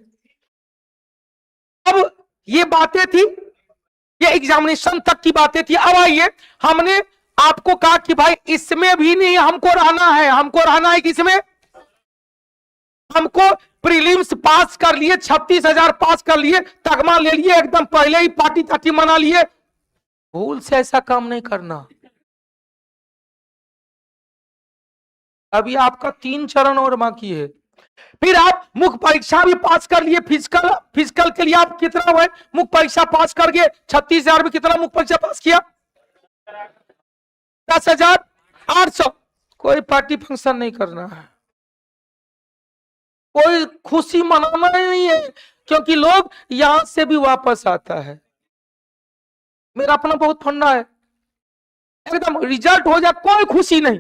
अब ये बातें थी, ये एग्जामिनेशन तक की बातें थी। अब आइए, हमने आपको कहा कि भाई इसमें भी नहीं हमको रहना है, हमको रहना है किसमें, हमको प्रीलिम्स पास कर लिए, 36,000 पास कर लिए, तगमा ले लिए, एकदम पहले ही पार्टी ताटी मना लिए। भूल से ऐसा काम नहीं करना। अभी आपका 3 चरण और बाकी है, फिर आप मुख्य परीक्षा भी पास कर लिए, फिजिकल के लिए आप कितना हुए, मुख्य परीक्षा पास कर गए, 36,000 में कितना मुख्य परीक्षा पास किया, 10,800। कोई पार्टी फंक्शन नहीं करना है, कोई खुशी मनाना नहीं है, क्योंकि लोग यहां से भी वापस आता है। मेरा अपना बहुत फंडा है, एकदम रिजल्ट हो जाए कोई खुशी नहीं,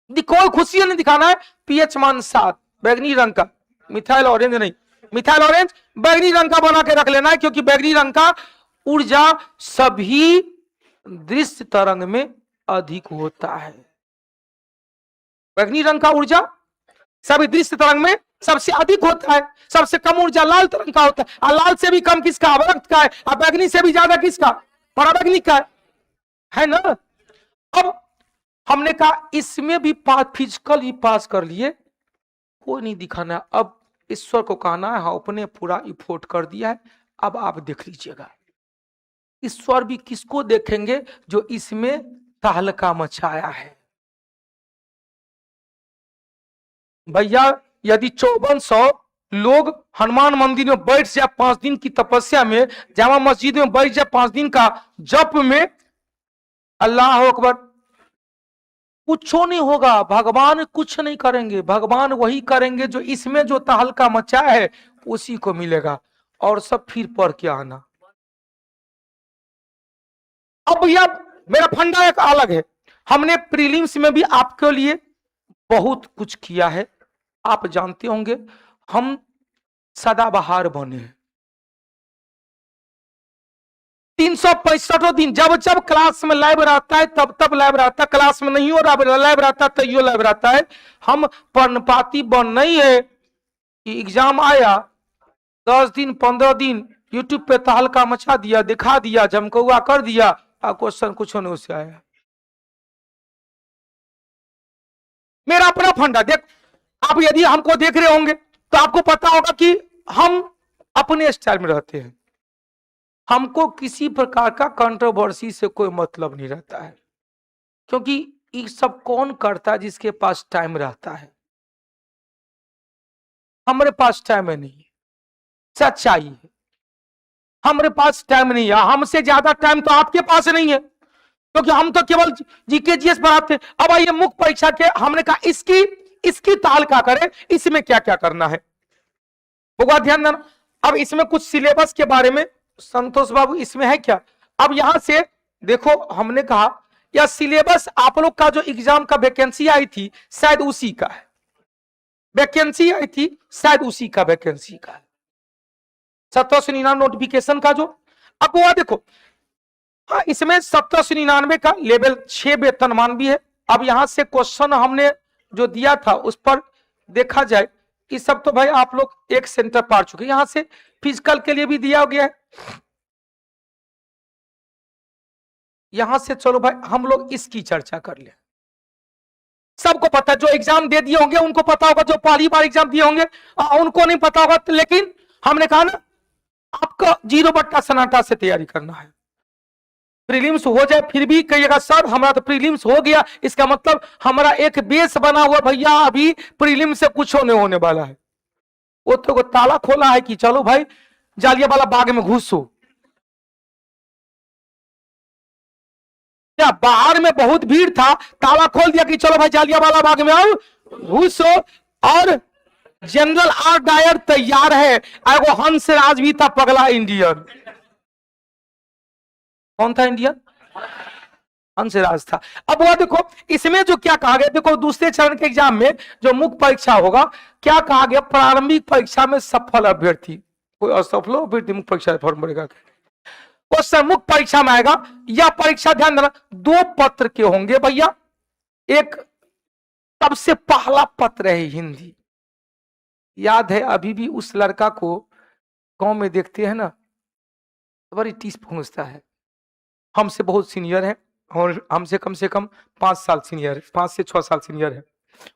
कोई खुशी नहीं दिखाना है। पीएच मान 7 बैगनी रंग का, मिथाइल ऑरेंज नहीं, मिथाइल ऑरेंज बैगनी रंग का बना के रख लेना है, क्योंकि बैगनी रंग का ऊर्जा सभी दृश्य तरंग में अधिक होता है। बैगनी रंग का ऊर्जा सभी दृश्य तरंग में सबसे अधिक होता है, सबसे कम ऊर्जा लाल तरंग का होता है, और लाल से भी कम किसका, अवरक्त का है, और बैगनी से भी ज्यादा किसका, पराबैगनी का है ना। अब हमने कहा इसमें भी फिजिकल ही पास कर लिए, कोई नहीं दिखाना, अब ईश्वर को कहना है हाँ अपने पूरा इफोर्ट कर दिया है, अब आप देख लीजिएगा। ईश्वर भी किसको देखेंगे? जो इसमें तहलका मचाया है। भैया यदि 5400 लोग हनुमान मंदिर में बैठ जाए 5 दिन की तपस्या में, जामा मस्जिद में बैठ जाए 5 दिन का जप में, अल्लाह अकबर, कुछ नहीं होगा। भगवान कुछ नहीं करेंगे, भगवान वही करेंगे जो इसमें जो तहलका मचा है उसी को मिलेगा। और सब फिर पढ़ के आना। अब भैया मेरा फंडा एक अलग है। हमने प्रीलिम्स में भी आपके लिए बहुत कुछ किया है। आप जानते होंगे हम सदाबहार बने हैं। 365 दिन जब जब क्लास में लाइव रहता है तब तब लाइव रहता है, क्लास में नहीं हो रहा लाइव रहता है तो यो लाइव रहता है। हम पर्णपाती बन नहीं है कि एग्जाम आया 10 दिन 15 दिन यूट्यूब पे तहलका मचा दिया, दिखा दिया, झमकौआ कर दिया, क्वेश्चन कुछ नहीं उससे आया। मेरा अपना फंडा देख, आप यदि हमको देख रहे होंगे तो आपको पता होगा कि हम अपने स्टाइल में रहते हैं। हमको किसी प्रकार का कंट्रोवर्सी से कोई मतलब नहीं रहता है, क्योंकि ये सब कौन करता है? जिसके पास टाइम रहता है। हमारे पास टाइम है नहीं, सच्चाई है। हमारे पास टाइम नहीं है, हमसे ज्यादा टाइम तो आपके पास नहीं है, क्योंकि हम तो केवल जीके जीएस पढ़ाते हैं। अब आइए मुख्य परीक्षा के, हमने कहा इसकी तालका करें, इसमें क्या क्या करना है होगा, ध्यान देना। अब इसमें कुछ सिलेबस के बारे में संतोष बाबू इसमें है क्या? अब यहां से देखो, हमने कहा यह सिलेबस आप लोग का जो एग्जाम का वैकेंसी आई थी शायद उसी का है, वैकेंसी आई थी शायद उसी का वैकेंसी का है, 1799 नोटिफिकेशन का जो। अब वो देखो, हाँ इसमें 1799 का लेवल 6 वेतनमान भी है। अब यहां से क्वेश्चन हमने जो दिया था उस पर देखा जाए, ये सब तो भाई आप लोग एक सेंटर पा चुके। यहां से फिजिकल के लिए भी दिया गया है। यहां से चलो भाई हम लोग इसकी चर्चा कर ले। सबको पता है, जो एग्जाम दे दिए होंगे उनको पता होगा, जो पहली बार एग्जाम दिए होंगे उनको नहीं पता होगा। लेकिन हमने कहा ना, आपको 0 सन्नाटा से तैयारी करना है। प्रीलिम्स हो जाए फिर भी कहिएगा सर हमारा तो प्रीलिम्स हो गया, इसका मतलब हमारा एक बेस बना हुआ। भैया अभी प्रीलिम्स से कुछ होने वाला है। वो तो ताला खोला है कि चलो भाई जालियावाला बाग में घुसो। क्या बाहर में बहुत भीड़ था, ताला खोल दिया कि चलो भाई जालियावाला बाग में आओ, घुसो। और जनरल आर डायर तैयार है। एगो हंसराज भी था पगला इंडियन। कौन था इंडियन? हंसराज था। अब वो देखो इसमें जो क्या कहा गया, देखो दूसरे चरण के एग्जाम में जो मुख्य परीक्षा होगा, क्या कहा गया? प्रारंभिक परीक्षा में सफल अभ्यर्थी, कोई असफल अभ्यर्थी मुख्य परीक्षा फॉर्म भरेगा। क्वेश्चन मुख्य परीक्षा में आएगा। यह परीक्षा ध्यान देना 2 पत्र के होंगे भैया। एक सबसे पहला पत्र है हिंदी। याद है अभी भी उस लड़का को गांव में देखते हैं ना, बड़ी टीस पहुंचता है। हमसे बहुत सीनियर है और हमसे कम से कम 5 साल सीनियर है, 5 से 6 साल सीनियर है।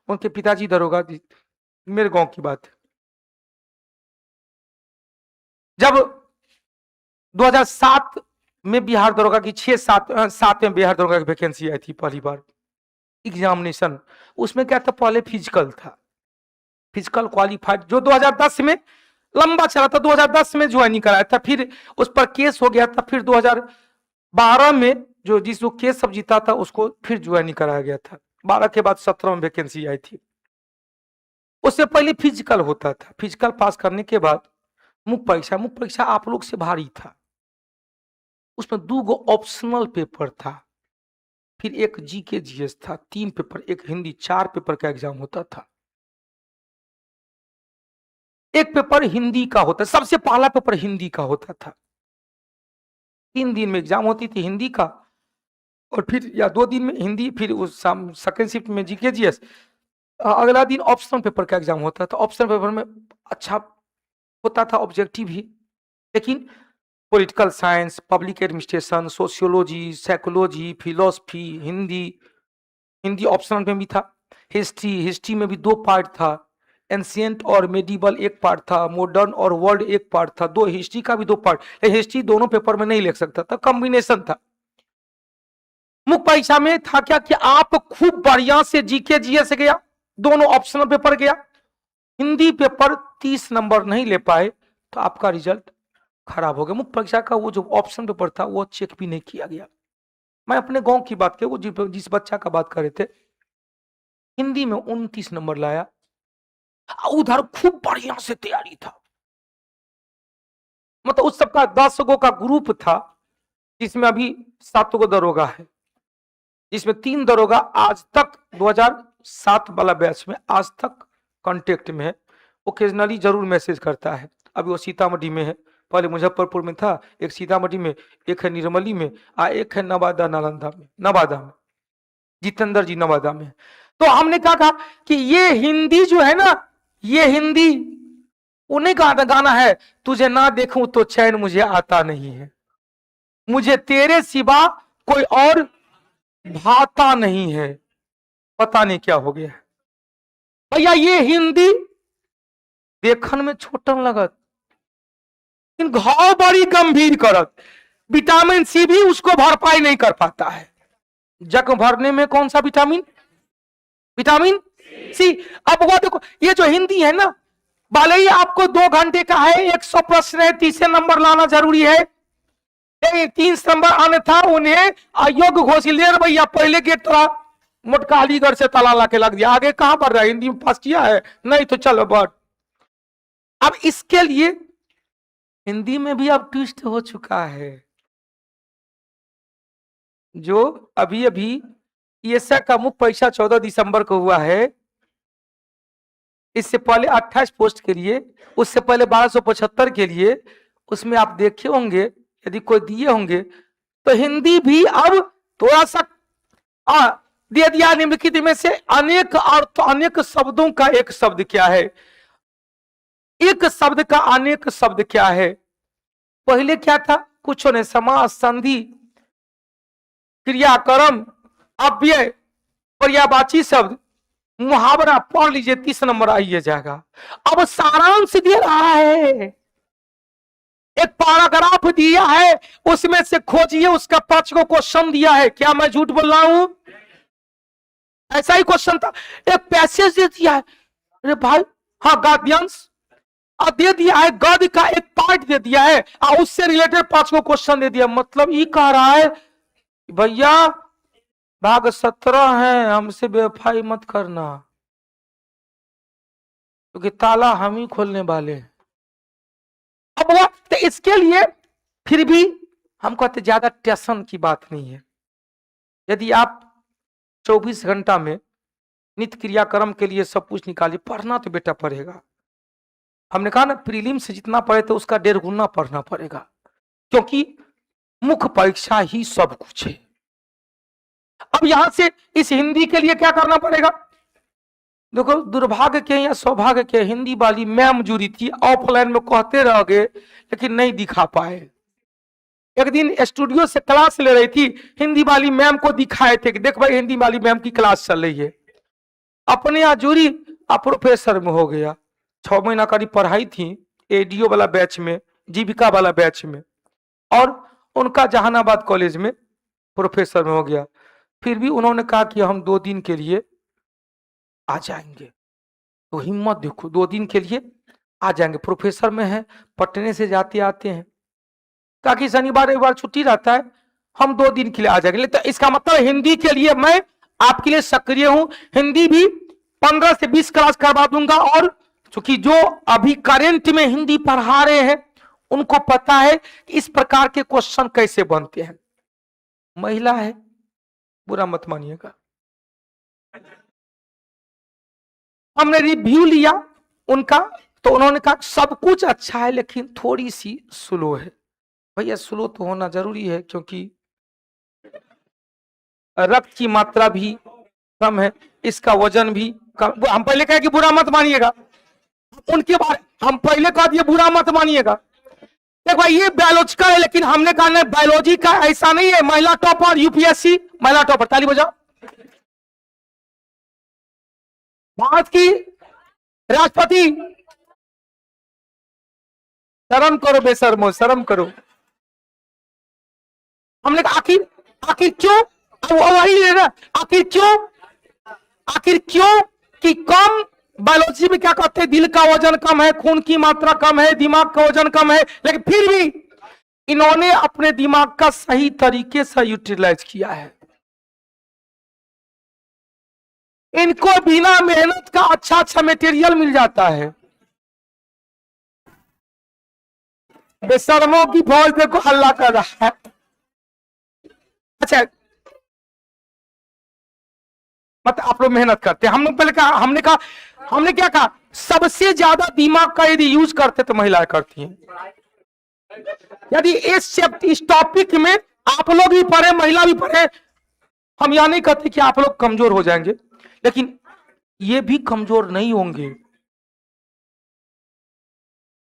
उनके पिताजी दरोगा, मेरे गांव की बात है। जब 2007 में बिहार दरोगा की 7 में बिहार दरोगा की वैकेंसी आई थी पहली बार एग्जामिनेशन, उसमें क्या था? पहले फिजिकल था, फिजिकल क्वालिफाइड, जो 2010 में लंबा चला था। 2010 में ज्वाइनिंग कराया था, फिर उस पर केस हो गया था। फिर 2012 में जो केस सब जीता था उसको फिर ज्वाइनिंग कराया गया था। 12 के बाद 17 में वैकेंसी आई थी। उससे पहले फिजिकल होता था, फिजिकल पास करने के बाद मुख्य परीक्षा। मुख्य परीक्षा आप लोग से भारी था। उसमें 2 ऑप्शनल पेपर था, फिर एक जीके जीएस था, 3 पेपर, एक हिंदी, 4 पेपर का एग्जाम होता था। एक पेपर हिंदी का होता, सबसे पहला पेपर हिंदी का होता था। 3 दिन में एग्जाम होती थी हिंदी का, और फिर या 2 दिन में हिंदी, फिर उस सेकेंड शिफ्ट में जीके जीएस। अगला दिन ऑप्शनल पेपर का एग्जाम होता था। ऑप्शनल पेपर में अच्छा होता था, ऑब्जेक्टिव ही। लेकिन political science, public administration, sociology, psychology, philosophy, Hindi optional में भी था। हिस्ट्री में भी 2 पार्ट था। एंशियंट और मेडिवल एक पार्ट था, मॉडर्न और वर्ल्ड एक पार्ट था, दो हिस्ट्री का भी दो पार्ट। हिस्ट्री दोनों पेपर में नहीं लिख सकता था, कॉम्बिनेशन था। मुख्य परीक्षा में था क्या कि आप खूब बढ़िया से जीके जीएस से गया, दोनों ऑप्शनल पेपर गया, हिंदी पेपर 30 नंबर नहीं ले पाए तो आपका रिजल्ट खराब हो गया। मुख्य परीक्षा का वो जो ऑप्शन पेपर था वो चेक भी नहीं किया गया। मैं अपने गांव की बात कर, वो जिस बच्चा का बात कर रहे थे, हिंदी में 29 नंबर लाया, उधर खूब बढ़िया से तैयारी था। मतलब उस सबका 10 गो का ग्रुप था, जिसमें अभी 7 गो दरोगा है, जिसमें 3 दरोगा आज तक 2007 वाला बैच में आज तक कांटेक्ट में है। ओकेजनली जरूर मैसेज करता है। अभी वो सीतामढ़ी में है, पहले मुजफ्फरपुर में था, एक सीतामढ़ी में, एक है निर्मली में, एक है नवादा नालंदा में, नवादा में, जितेंद्र जी नवादा में। तो हमने कहा कि ये हिंदी जो है ना, ये हिंदी उन्हें गाना है, तुझे ना देखूं तो चैन मुझे आता नहीं है, मुझे तेरे सिवा कोई और भाता नहीं है। पता नहीं क्या हो गया भैया, ये हिंदी देखन में छोटन लगत, घाव बड़ी गंभीर करत। विटामिन सी भी उसको भरपाई नहीं कर पाता है। जख्म भरने में कौन सा विटामिन? Vitamin C. अब वो देखो, ये जो हिंदी है ना, भले ही आपको 2 घंटे का है, 100 प्रश्न है, 30 नंबर लाना जरूरी है, 30 नंबर आने था उन्हें अयोग्य घोषित ले भैया, पहले गेट तोड़ा मोटका अलीगढ़ से ताला ला के लग दिया, आगे कहां बढ़ रहा है, हिंदी में पास किया है नहीं तो चलो बढ़। अब इसके लिए हिंदी में भी अब ट्विस्ट हो चुका है। जो अभी अभी ईएसए का मुख्य परीक्षा 14 दिसंबर को हुआ है, इससे पहले 28 पोस्ट के लिए, उससे पहले 1275 के लिए, उसमें आप देखे होंगे यदि कोई दिए होंगे तो हिंदी भी अब थोड़ा सा दे दिया निम्नलिखित में से अनेक अर्थ, अनेक शब्दों का एक शब्द क्या है, एक शब्द का अनेक शब्द क्या है। पहले क्या था, कुछ ने समास, संधि, क्रियाक्रम, अव्यय, पर्यायवाची शब्द, मुहावरा पढ़ लीजिए, 30 नंबर आइए जाएगा। अब सारांश दे रहा है, एक पैराग्राफ दिया है, उसमें से खोजिए, उसका 5 को क्वेश्चन दिया है। क्या मैं झूठ बोल रहा हूं? ऐसा ही क्वेश्चन था। एक पैसेज दे दिया है, अरे भाई हाँ, गद्यांश दे दिया है, गद्य का एक पार्ट दे दिया है और उससे रिलेटेड 5 को क्वेश्चन दे दिया। मतलब ये कह रहा है भैया भाग 17 है, हमसे बेवफाई मत करना, क्योंकि ताला हम ही खोलने वाले हैं। अब वो तो इसके लिए फिर भी हम कहते ज्यादा टेंशन की बात नहीं है। यदि आप 24 घंटा में नित्य क्रियाक्रम के लिए सब कुछ निकालिए, पढ़ना तो बेटा पड़ेगा। हमने कहा ना, प्रीलिम से जितना पढ़े तो उसका 1.5 गुना पढ़ना पड़ेगा, क्योंकि मुख्य परीक्षा ही सब कुछ है। अब यहां से इस हिंदी के लिए क्या करना पड़ेगा? देखो, दुर्भाग्य के या सौभाग्य के, हिंदी वाली मैम जुड़ी थी, ऑफलाइन में कहते रह गए लेकिन नहीं दिखा पाए। एक दिन स्टूडियो से क्लास ले रही थी, हिंदी वाली मैम को दिखाए थे कि देख भाई हिंदी वाली मैम की क्लास चल रही है, अपने यहाँ जुड़ी प्रोफेसर में हो गया। 6 महीना का पढ़ाई थी एडीओ वाला बैच में, जीविका वाला बैच में, और उनका जहानाबाद कॉलेज में प्रोफेसर में हो गया। फिर भी उन्होंने कहा कि हम 2 दिन के लिए आ जाएंगे। तो हिम्मत देखो, 2 दिन के लिए आ जाएंगे, प्रोफेसर में है, पटने से जाते आते हैं, ताकि शनिवार रविवार छुट्टी रहता है, हम 2 दिन के लिए आ जाएंगे। तो इसका मतलब हिंदी के लिए मैं आपके लिए सक्रिय हूं। हिंदी भी 15 से 20 क्लास करवा दूंगा, और चूंकि जो अभी करेंट में हिंदी पढ़ा रहे हैं उनको पता है कि इस प्रकार के क्वेश्चन कैसे बनते हैं। महिला है, बुरा मत मानिएगा। हमने रिव्यू लिया उनका, तो उन्होंने कहा सब कुछ अच्छा है लेकिन थोड़ी सी स्लो है। भैया स्लो तो होना जरूरी है, क्योंकि रक्त की मात्रा भी कम है, इसका वजन भी कम। हम पहले कहे कि बुरा मत मानिएगा, उनके बारे हम पहले कह दिए बुरा मत मानिएगा। देख भाई, ये बायोलॉजी का है, लेकिन हमने कहा ना बायोलॉजी का ऐसा नहीं है। महिला टॉपर, यूपीएससी महिला टॉपर, ताली बजाओ। भारत की राष्ट्रपति, शर्म करो बेशर्मो, शर्म करो। हमने कहा आखिर आखिर क्यों, वही है ना, आखिर क्यों, आखिर क्यों कि कम बायोलॉजी में क्या कहते हैं, दिल का वजन कम है, खून की मात्रा कम है, दिमाग का वजन कम है, लेकिन फिर भी इन्होंने अपने दिमाग का सही तरीके से यूटिलाइज किया है। इनको बिना मेहनत का अच्छा अच्छा मटेरियल मिल जाता है। बेशर्मों की फौज देखो हल्ला कर रहा है। अच्छा, मतलब आप लोग मेहनत करते हैं, हम लोग पहले कहा, हमने क्या कहा, सबसे ज्यादा दिमाग का यदि यूज करते तो महिलाएं करती हैं। यदि इस टॉपिक में आप लोग भी पढ़े, महिला भी पढ़े, हम यह नहीं कहते कि आप लोग कमजोर हो जाएंगे, लेकिन ये भी कमजोर नहीं होंगे।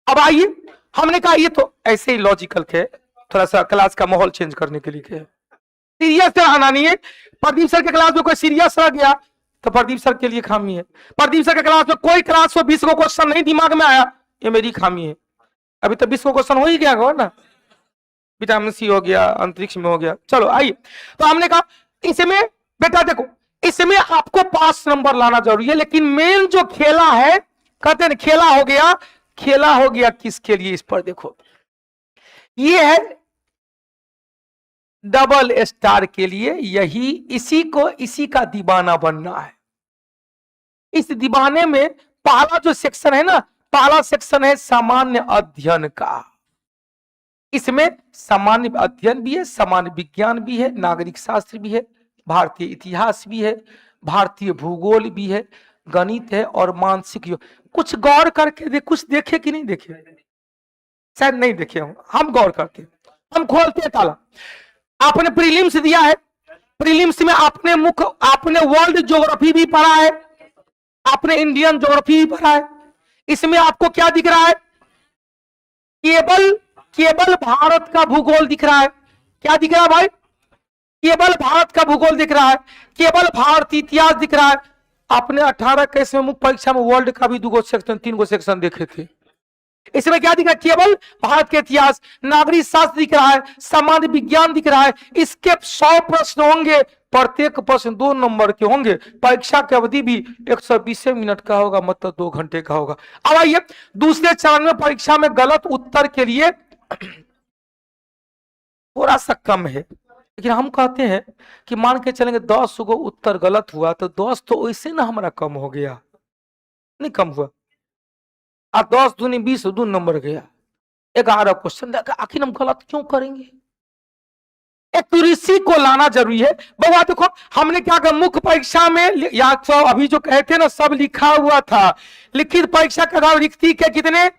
अब आइए, हमने कहा ये तो ऐसे ही लॉजिकल थे, थोड़ा सा क्लास का माहौल चेंज करने के लिए थे, सीरियस रहना नहीं है। प्रदीप सर के क्लास में कोई सीरियस रह गया तो प्रदीप सर के लिए खामी है। प्रदीप सर के क्लास में कोई क्लास में 20 को क्वेश्चन नहीं दिमाग में आया, ये मेरी खामी है। अभी तो 20 को क्वेश्चन हो ही गया होगा ना, विटामिन सी हो गया, अंतरिक्ष में हो गया। चलो आइए, तो हमने कहा इसमें बेटा देखो, इसमें आपको पास नंबर लाना जरूरी है, लेकिन मेन जो खेला है, कहते हैं खेला हो गया, खेला हो गया किसके लिए, इस पर देखो, ये है डबल स्टार के लिए। यही इसी का दीवाना बनना है। इस दीवाने में पहला जो सेक्शन है ना, पहला सेक्शन है सामान्य अध्ययन का। इसमें सामान्य अध्ययन भी है, सामान्य विज्ञान भी है, नागरिक शास्त्र भी है, भारतीय इतिहास भी है, भारतीय भूगोल भी है, गणित है और मानसिक योग। कुछ गौर करके कुछ देखे कि नहीं देखे, शायद नहीं देखे हम गौर करते, हम खोलते हैं ताला। आपने प्रीलिम्स दिया है, प्रीलिम्स में आपने वर्ल्ड ज्योग्राफी भी पढ़ा है, आपने इंडियन ज्योग्राफी भी पढ़ा है। इसमें आपको क्या दिख रहा है, केवल भारत का भूगोल दिख रहा है। क्या दिख रहा है भाई, केवल भारत का भूगोल दिख रहा है, केवल भारतीय इतिहास दिख रहा है। आपने 18 केस में मुख्य परीक्षा में वर्ल्ड का भी 2 सेक्शन 3 सेक्शन देखे थे। इसमें क्या दिख रहा है, केवल भारत के इतिहास, नागरिक शास्त्र दिख रहा है, सामान्य विज्ञान दिख रहा है। इसके 100 प्रश्न होंगे, प्रत्येक प्रश्न 2 नंबर के होंगे, परीक्षा की अवधि भी 120 मिनट का होगा, मतलब 2 घंटे का होगा। अब आइए दूसरे चरण में, परीक्षा में गलत उत्तर के लिए थोड़ा सा कम है, लेकिन हम कहते हैं कि मान के चलेंगे 10 गो उत्तर गलत हुआ तो 10 तो वैसे ना हमारा कम हो गया, नहीं कम हुआ, और 10 दूनी 20 2 नंबर गया, 11 क्वेश्चन। आखिर हम गलत क्यों करेंगे, एक्यूरेसी को लाना जरूरी है। बाबा देखो हमने क्या कहा, मुख्य परीक्षा में या तो अभी जो कहते हैं ना सब लिखा हुआ था, लिखित परीक्षा का रिक्ति के कितने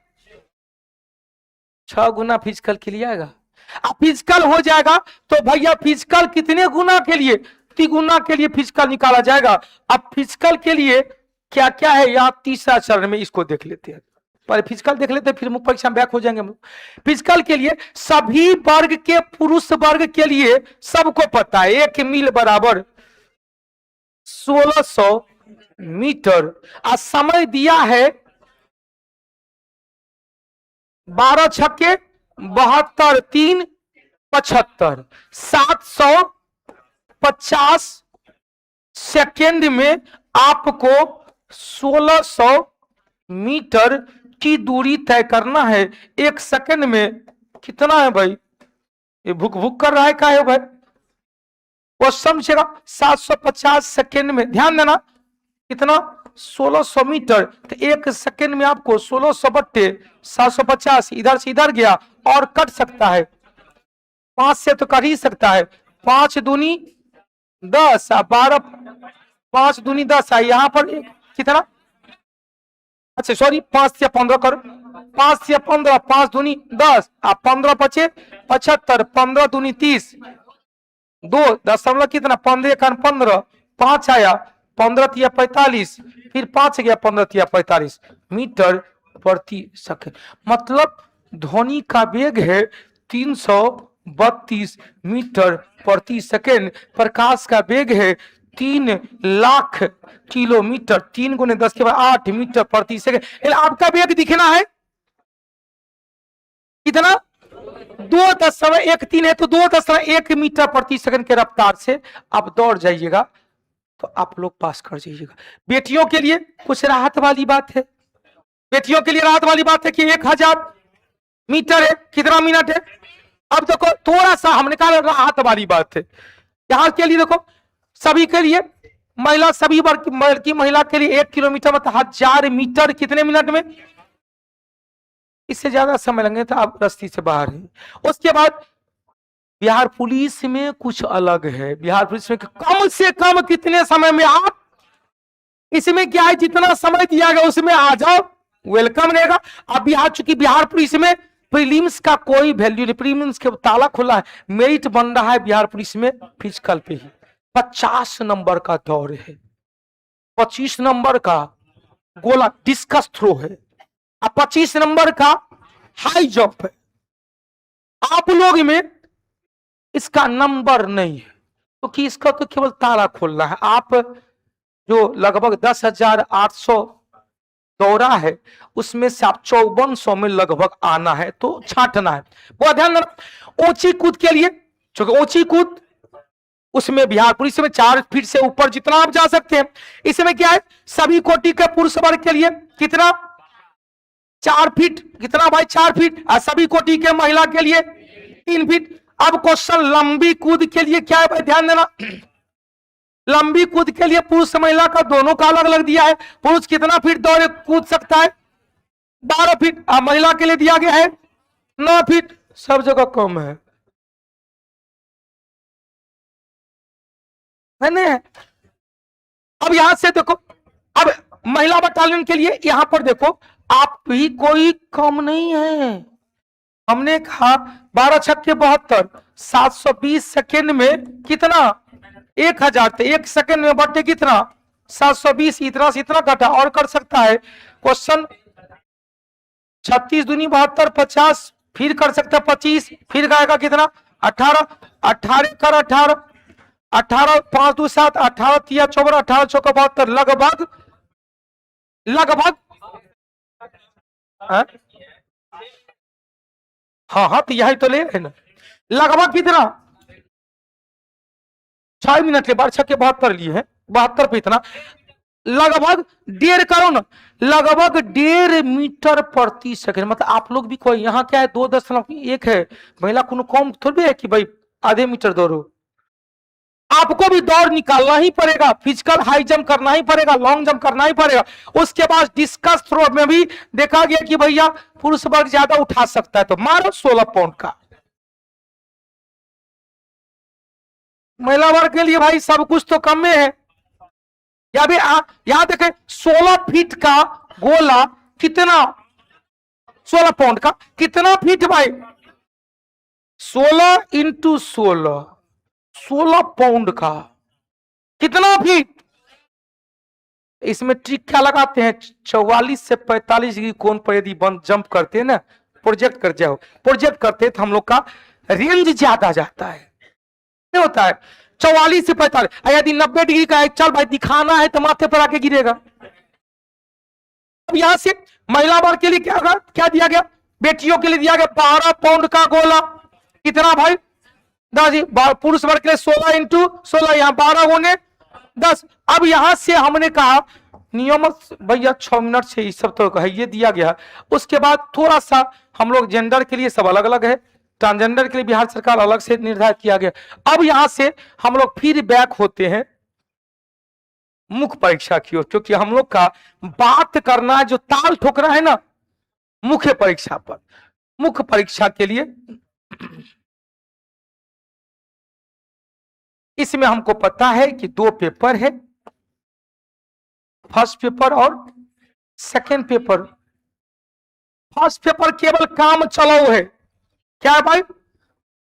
6 गुना फिजिकल के लिए आएगा। अब फिजिकल हो जाएगा तो भैया फिजिकल कितने गुना के लिए, 3 गुना के लिए फिजिकल निकाला जाएगा। अब फिजिकल के लिए क्या क्या है, या तीसरा चरण में इसको देख लेते हैं, पहले फिजिकल देख लेते हैं, फिर मुख्य परीक्षा में बैक हो जाएंगे हम लोग। फिजिकल के लिए सभी वर्ग के, पुरुष वर्ग के लिए सबको पता है 1 मील बराबर 1600 मीटर, और समय दिया है 12 छक्के 72 3 75, 750 सेकेंड में आपको 1600 मीटर की दूरी तय करना है। 1 सेकंड में कितना है भाई, ये भुक भुक कर रहा है, क्या है भाई, वो समझेगा। 750 सेकेंड में, ध्यान देना कितना 1600 मीटर, तो 1 सेकेंड में आपको 1600 बट्टे 750, इधर से इधर गया और कट सकता है, 5 से तो कर ही सकता है, 5 दूनी 10, 12 5 दूनी 10, यहां पर कितना, अच्छा सॉरी 5 से 15 कर, 5 से 15, 5 दूनी 10, 15 पचे 75, 15 दूनी 30, 2 दशमलव कितना 15 का 15, 5 आया, 15 तिया 45, फिर 5 गया 15 तिया 45 मीटर प्रति सेकंड। मतलब ध्वनि का वेग है 332 मीटर प्रति सेकंड, प्रकाश का वेग है 3 लाख किलोमीटर, 3 गुने 10 के बाद 8 मीटर प्रति सेकंड। आपका वेग दिखना है कितना, 2.13 है, तो 2.1 मीटर प्रति सेकंड के रफ्तार से आप दौड़ जाइएगा तो आप लोग पास कर जाइएगा। बेटियों के लिए कुछ राहत वाली बात है, बेटियों के लिए राहत वाली बात है कि 1000 मीटर है, कितना मिनट है। अब देखो थोड़ा सा हमने कहा राहत वाली बात है यहां के लिए, देखो सभी के लिए, महिला सभी वर्ग की महिला के लिए 1 किलोमीटर मतलब 1000 मीटर कितने मिनट में, इससे ज्यादा समय लगेगा तो आप रस्ती से बाहर हैं। उसके बाद बिहार पुलिस में कुछ अलग है, बिहार पुलिस में कम से कम कितने समय में आप, इसमें क्या है जितना समय दिया गया उसमें आ जाओ, वेलकम रहेगा। अब बिहार, चूंकि बिहार पुलिस में प्रीलिम्स का कोई वैल्यू नहीं, प्रीलिम्स के ताला खुला है, मेरिट बन रहा है बिहार पुलिस में फिजिकल पे ही। 50 नंबर का दौड़ है, 25 नंबर का गोला डिस्कस थ्रो है, 25 नंबर का हाई जंप है। आप लोग में इसका नंबर नहीं है क्योंकि तो इसका तो केवल ताला खोलना है। आप जो लगभग 10,800 दौरा है उसमें से आप 5400 में लगभग आना है, तो छांटना है। वो ध्यान रखना। ऊंची कूद के लिए, क्योंकि ऊंची कूद उसमें बिहार पुलिस में 4 फीट से ऊपर जितना आप जा सकते हैं। इसमें क्या है, सभी कोटि के पुरुष वर्ग के लिए कितना, 4 फीट, कितना भाई 4 फीट, और सभी कोटि के महिला के लिए 3 फीट। अब क्वेश्चन लंबी कूद के लिए क्या है भाई, ध्यान देना। लंबी कूद के लिए पुरुष महिला का दोनों का अलग अलग दिया है। पुरुष कितना फीट दौड़े कूद सकता है, 12 फीट, और महिला के लिए दिया गया है 9 फीट। सब जगह कम है ना। अब यहां से देखो, अब महिला बटालियन के लिए यहां पर देखो, आप भी कोई कम नहीं है। हमने कहा 12 छक्के 72, 720 सेकेंड में कितना, 1000 थे, 1 सेकेंड में बटे कितना 720, इतना से इतना घटा और कर सकता है क्वेश्चन। 36 दूनी 72, 50, फिर कर सकता है 25, फिर आएगा कितना 18, 18 कर 18, 18 5 2 7, 18 3 14, 18 चौका 72, लगभग हाँ तो यही तो ले रहे ना, लगभग कितना 6 मिनट के बाद 6 के 72 लिए हैं, 72 पे इतना लगभग 1.5 करो ना, लगभग 1.5 मीटर प्रति सेकंड। मतलब आप लोग भी कोई यहाँ क्या है 2.1 है, महिला को कम थोड़ी है कि भाई आधे मीटर दौड़ो। आपको भी दौड़ निकालना ही पड़ेगा, फिजिकल हाई जंप करना ही पड़ेगा, लॉन्ग जंप करना ही पड़ेगा। उसके बाद डिस्कस थ्रो में भी देखा गया कि भैया पुरुष वर्ग ज्यादा उठा सकता है, तो मारो 16 पाउंड का। महिला वर्ग के लिए भाई सब कुछ तो कम में है। यहां देखें 16 फीट का गोला कितना, 16 पाउंड का कितना फीट भाई, 16 इंटू 16 पाउंड का कितना फीट। इसमें ट्रिक क्या लगाते हैं, 44 से 45 डिग्री कोण पर यदि जंप करते हैं ना, प्रोजेक्ट करते हैं तो हम लोग का रेंज ज्यादा जाता है, नहीं होता है 44 से 45। यदि 90 डिग्री का चल भाई दिखाना है तो माथे पर आके गिरेगा। अब यहां से महिला वर्ग के लिए क्या दिया गया, बेटियों के लिए दिया गया 12 पाउंड का गोला, कितना भाई दादी, पुरुष वर्ग के लिए 16 इंटू 16, यहां 12 गुने 10। अब यहां से हमने कहा नियम भैया 6 मिनट से सब तो है ये दिया गया। उसके बाद थोड़ा सा हम लोग जेंडर के लिए सब अलग अलग है, ट्रांसजेंडर के लिए बिहार सरकार अलग से निर्धारित किया गया। अब यहां से हम लोग फिर बैक होते हैं मुख्य परीक्षा की ओर, क्योंकि हम लोग का बात करना है, जो ताल ठोकना है ना मुख्य परीक्षा पर। मुख्य परीक्षा के लिए इसमें हमको पता है कि 2 पेपर है, फर्स्ट पेपर और सेकंड पेपर। फर्स्ट पेपर केवल काम चलाओ है, क्या है भाई,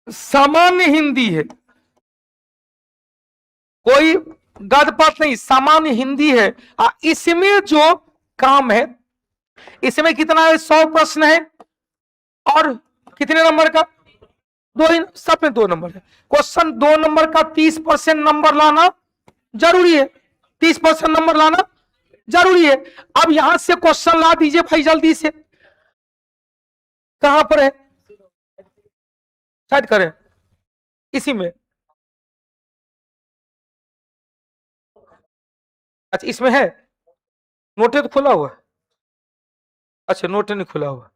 सामान्य हिंदी है, कोई गद्यपद नहीं, सामान्य हिंदी है। इसमें जो काम है, इसमें कितना है 100 प्रश्न है, और कितने नंबर का, 2 सब में 2 नंबर है। क्वेश्चन 2 नंबर का 30% नंबर लाना जरूरी है, 30% नंबर लाना जरूरी है। अब यहां से क्वेश्चन ला दीजिए भाई जल्दी से, कहां पर है, शायद करें इसी में। अच्छा इसमें है, नोटे तो खुला हुआ है, अच्छा नोटे नहीं खुला हुआ,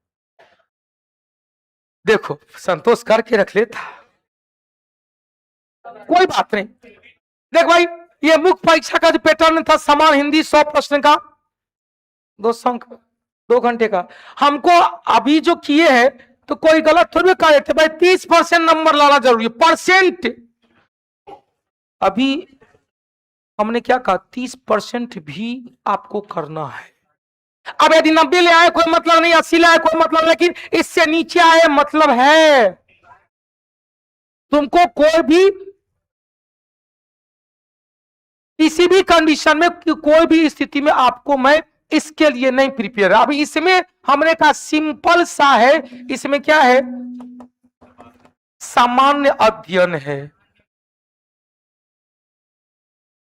देखो संतोष करके रख लेता, कोई बात नहीं। देख भाई, ये मुख्य परीक्षा का जो पैटर्न था, समान हिंदी 100 प्रश्न का, 2 घंटे का, हमको अभी जो किए हैं तो कोई गलत थोड़ी कह रहे थे भाई 30% नंबर लाना जरूरी है, परसेंट। अभी हमने क्या कहा, 30% भी आपको करना है। अब यदि 90 ले आए कोई मतलब नहीं, 80 ले आए कोई मतलब, लेकिन इससे नीचे आए मतलब है। तुमको कोई भी किसी भी कंडीशन में, कोई भी स्थिति में आपको मैं इसके लिए नहीं प्रिपेयर। अभी इसमें हमने कहा सिंपल सा है, इसमें क्या है, सामान्य अध्ययन है,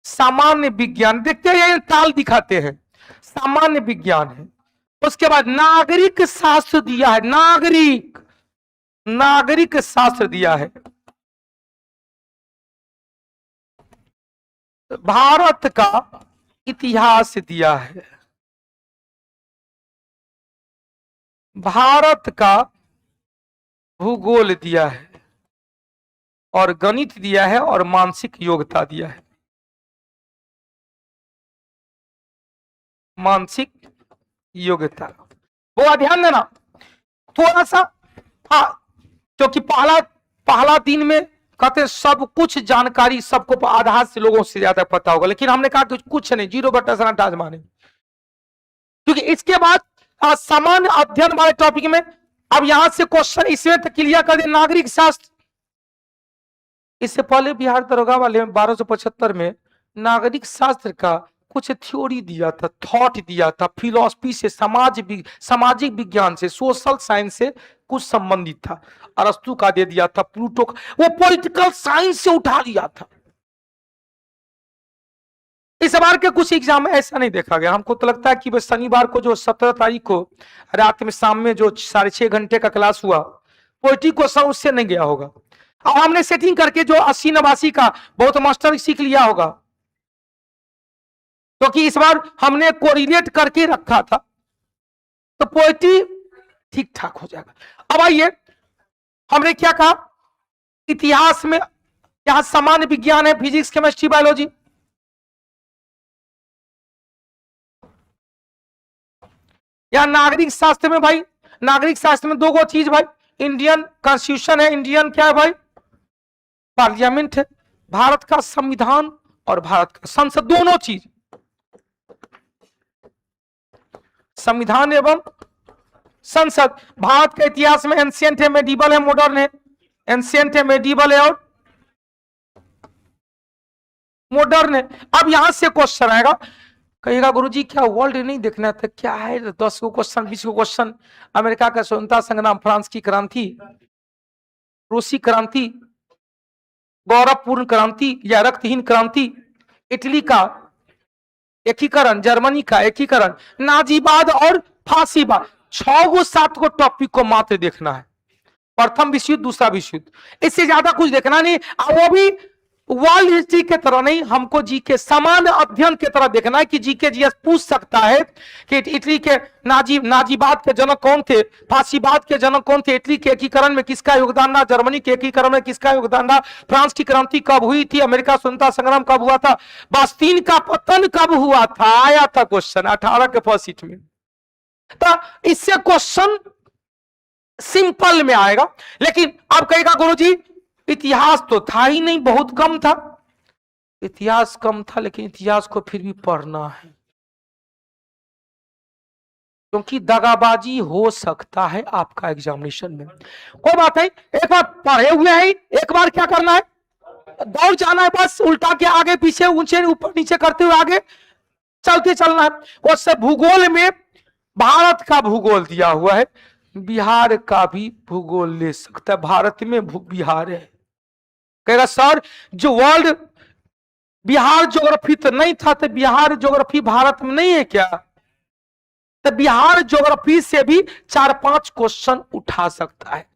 सामान्य विज्ञान, देखते हैं ताल दिखाते हैं, सामान्य विज्ञान है। उसके बाद नागरिक शास्त्र दिया है, नागरिक शास्त्र दिया है, भारत का इतिहास दिया है, भारत का भूगोल दिया है, और गणित दिया है, और मानसिक योग्यता दिया है, मानसिक योग्यता। वो ध्यान देना थोड़ा सा, हाँ, क्योंकि पहला दिन में कहते सब कुछ जानकारी सबको आधा से लोगों से ज्यादा पता होगा, लेकिन हमने कहा कि कुछ नहीं, 0% आजमाने, क्योंकि इसके बाद सामान्य अध्ययन वाले टॉपिक में अब यहां से क्वेश्चन इसमें तक क्लियर कर दे। नागरिक शास्त्र, इससे पहले बिहार दरोगा वाले 1275 में नागरिक शास्त्र का कुछ थ्योरी दिया था, थॉट दिया था, फिलॉसफी से, सामाजिक विज्ञान से, सोशल साइंस से कुछ संबंधित था। अरस्तु का दे दिया था, प्लूटो का, वो पॉलिटिकल साइंस से उठा लिया था। इस बार के कुछ एग्जाम में ऐसा नहीं देखा गया। हमको तो लगता है कि शनिवार को जो 17 तारीख को रात में शाम में जो 6.5 घंटे का क्लास हुआ, पोइट्री क्वेश्चन उससे नहीं गया होगा। अब हमने सेटिंग करके जो 80-89 का बहुत मास्टर सीख लिया होगा, क्योंकि तो इस बार हमने कोरिलेट करके रखा था, तो पोइट्री ठीक ठाक हो जाएगा। अब आइए, हमने क्या कहा, इतिहास में यहां सामान्य विज्ञान है, फिजिक्स, केमिस्ट्री, बायोलॉजी। यहां नागरिक शास्त्र में भाई, नागरिक शास्त्र में 2 चीज भाई, इंडियन कॉन्स्टिट्यूशन है, इंडियन क्या है भाई, पार्लियामेंट है, भारत का संविधान और भारत का संसद, दोनों चीज, संविधान एवं संसद। भारत के इतिहास में एंशिएंट है, मेडिवल है, मॉडर्न है, एंशिएंट है, मेडिवल है और मॉडर्न है। अब यहां से क्वेश्चन आएगा, कहेगा गुरुजी क्या वर्ल्ड नहीं देखना था, क्या है 10 को क्वेश्चन, 20 को क्वेश्चन, अमेरिका का स्वतंत्रता संग्राम, फ्रांस की क्रांति, रूसी क्रांति, गौरवपूर्ण क्रांति या रक्तहीन क्रांति, इटली का एकीकरण, जर्मनी का एकीकरण, नाजीवाद और फांसीवाद, 6-7 को टॉपिक को मात्र देखना है। प्रथम विश्व युद्ध, दूसरा विश्व युद्ध, इससे ज्यादा कुछ देखना नहीं। वो भी वर्ल्ड हिस्ट्री के तरह नहीं, हमको जीके सामान्य अध्ययन के तरह देखना है कि जीके जीएस पूछ सकता है कि इटली के नाजीवाद के जनक कौन थे, फांसीवाद के जनक कौन थे, इटली के एकीकरण में किसका योगदान रहा, जर्मनी के एकीकरण में किसका योगदान रहा, फ्रांस की क्रांति कब हुई थी, अमेरिका स्वतंत्रता संग्राम कब हुआ था, बास्तीन का पतन कब हुआ था, आया था क्वेश्चन 18 के फर्स्ट सीट में। तो इससे क्वेश्चन सिंपल में आएगा। लेकिन अब कहेगा गुरुजी इतिहास तो था ही नहीं, बहुत कम था। इतिहास कम था, लेकिन इतिहास को फिर भी पढ़ना है, क्योंकि दगाबाजी हो सकता है आपका एग्जामिनेशन में। कोई बात नहीं, एक बार पढ़े हुए हैं, एक बार क्या करना है, दौड़ जाना है, बस उल्टा के आगे पीछे, ऊंचे ऊपर नीचे करते हुए आगे चलते चलना है। उससे भूगोल में भारत का भूगोल दिया हुआ है, बिहार का भी भूगोल ले सकता है, भारत में बिहार है। कहेगा सर जो वर्ल्ड बिहार ज्योग्राफी तो नहीं था, तो बिहार ज्योग्राफी भारत में नहीं है क्या? तो बिहार ज्योग्राफी से भी 4-5 क्वेश्चन उठा सकता है।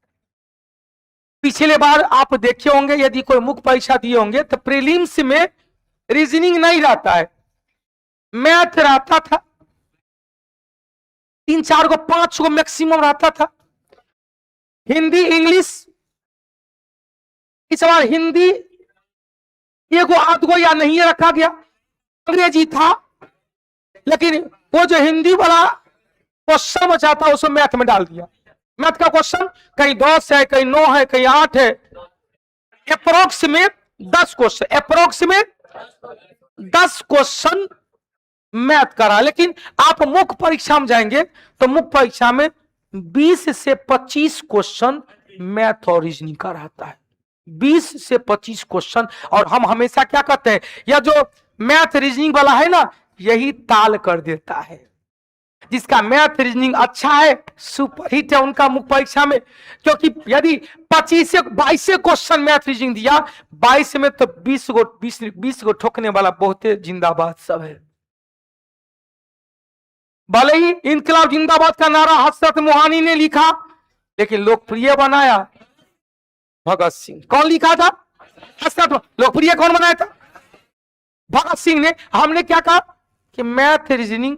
पिछले बार आप देखे होंगे, यदि कोई मुख्य परीक्षा दिए होंगे तो प्रीलिम्स में रीजनिंग नहीं रहता है, मैथ रहता था, 3-4 को 5 को मैक्सिमम रहता था। हिंदी इंग्लिश, इस बार हिंदी एगो आध गो या नहीं रखा गया, अंग्रेजी था, लेकिन वो जो हिंदी वाला क्वेश्चन बचा था उसको मैथ में डाल दिया। मैथ का क्वेश्चन कहीं 10 है, कहीं 9 है, कहीं 8 है, approximate 10 question, approximate 10 question math करा। लेकिन आप मुख्य परीक्षा में जाएंगे तो मुख्य परीक्षा में 20 से 25 क्वेश्चन मैथ और रीजनिंग का रहता है, 20 से 25 क्वेश्चन। और हम हमेशा क्या कहते हैं, यह जो मैथ रीजनिंग वाला है ना, यही ताल कर देता है। जिसका मैथ रीजनिंग अच्छा है सुपर हिट है उनका मुख्य परीक्षा में, क्योंकि यदि 25 से 22 क्वेश्चन मैथ रीजनिंग दिया 22 में, तो 20 को ठोकने वाला बहुत जिंदाबाद सब है। भले ही इनकलाब जिंदाबाद का नारा हसरत मोहानी ने लिखा, लेकिन लोकप्रिय बनाया भगत सिंह। कौन लिखा था? हसरत। लोकप्रिय कौन बनाया था? भगत सिंह ने। हमने क्या कहा कि मैथ रीजनिंग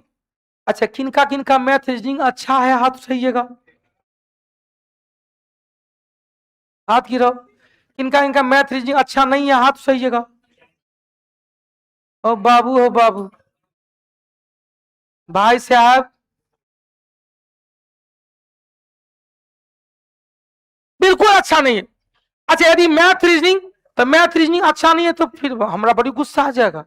अच्छा, किनका किनका मैथ रीजनिंग अच्छा है, हाथ उठाइएगा, हाथ गिराओ। किनका किनका मैथ रीजनिंग अच्छा नहीं है, हाथ उठाइएगा। ओ बाबू, हो बाबू, भाई साहब, बिल्कुल अच्छा नहीं है। अच्छा, यदि मैथ रीजनिंग, तो मैथ रीजनिंग अच्छा नहीं है तो फिर हमारा बड़ी गुस्सा आ जाएगा।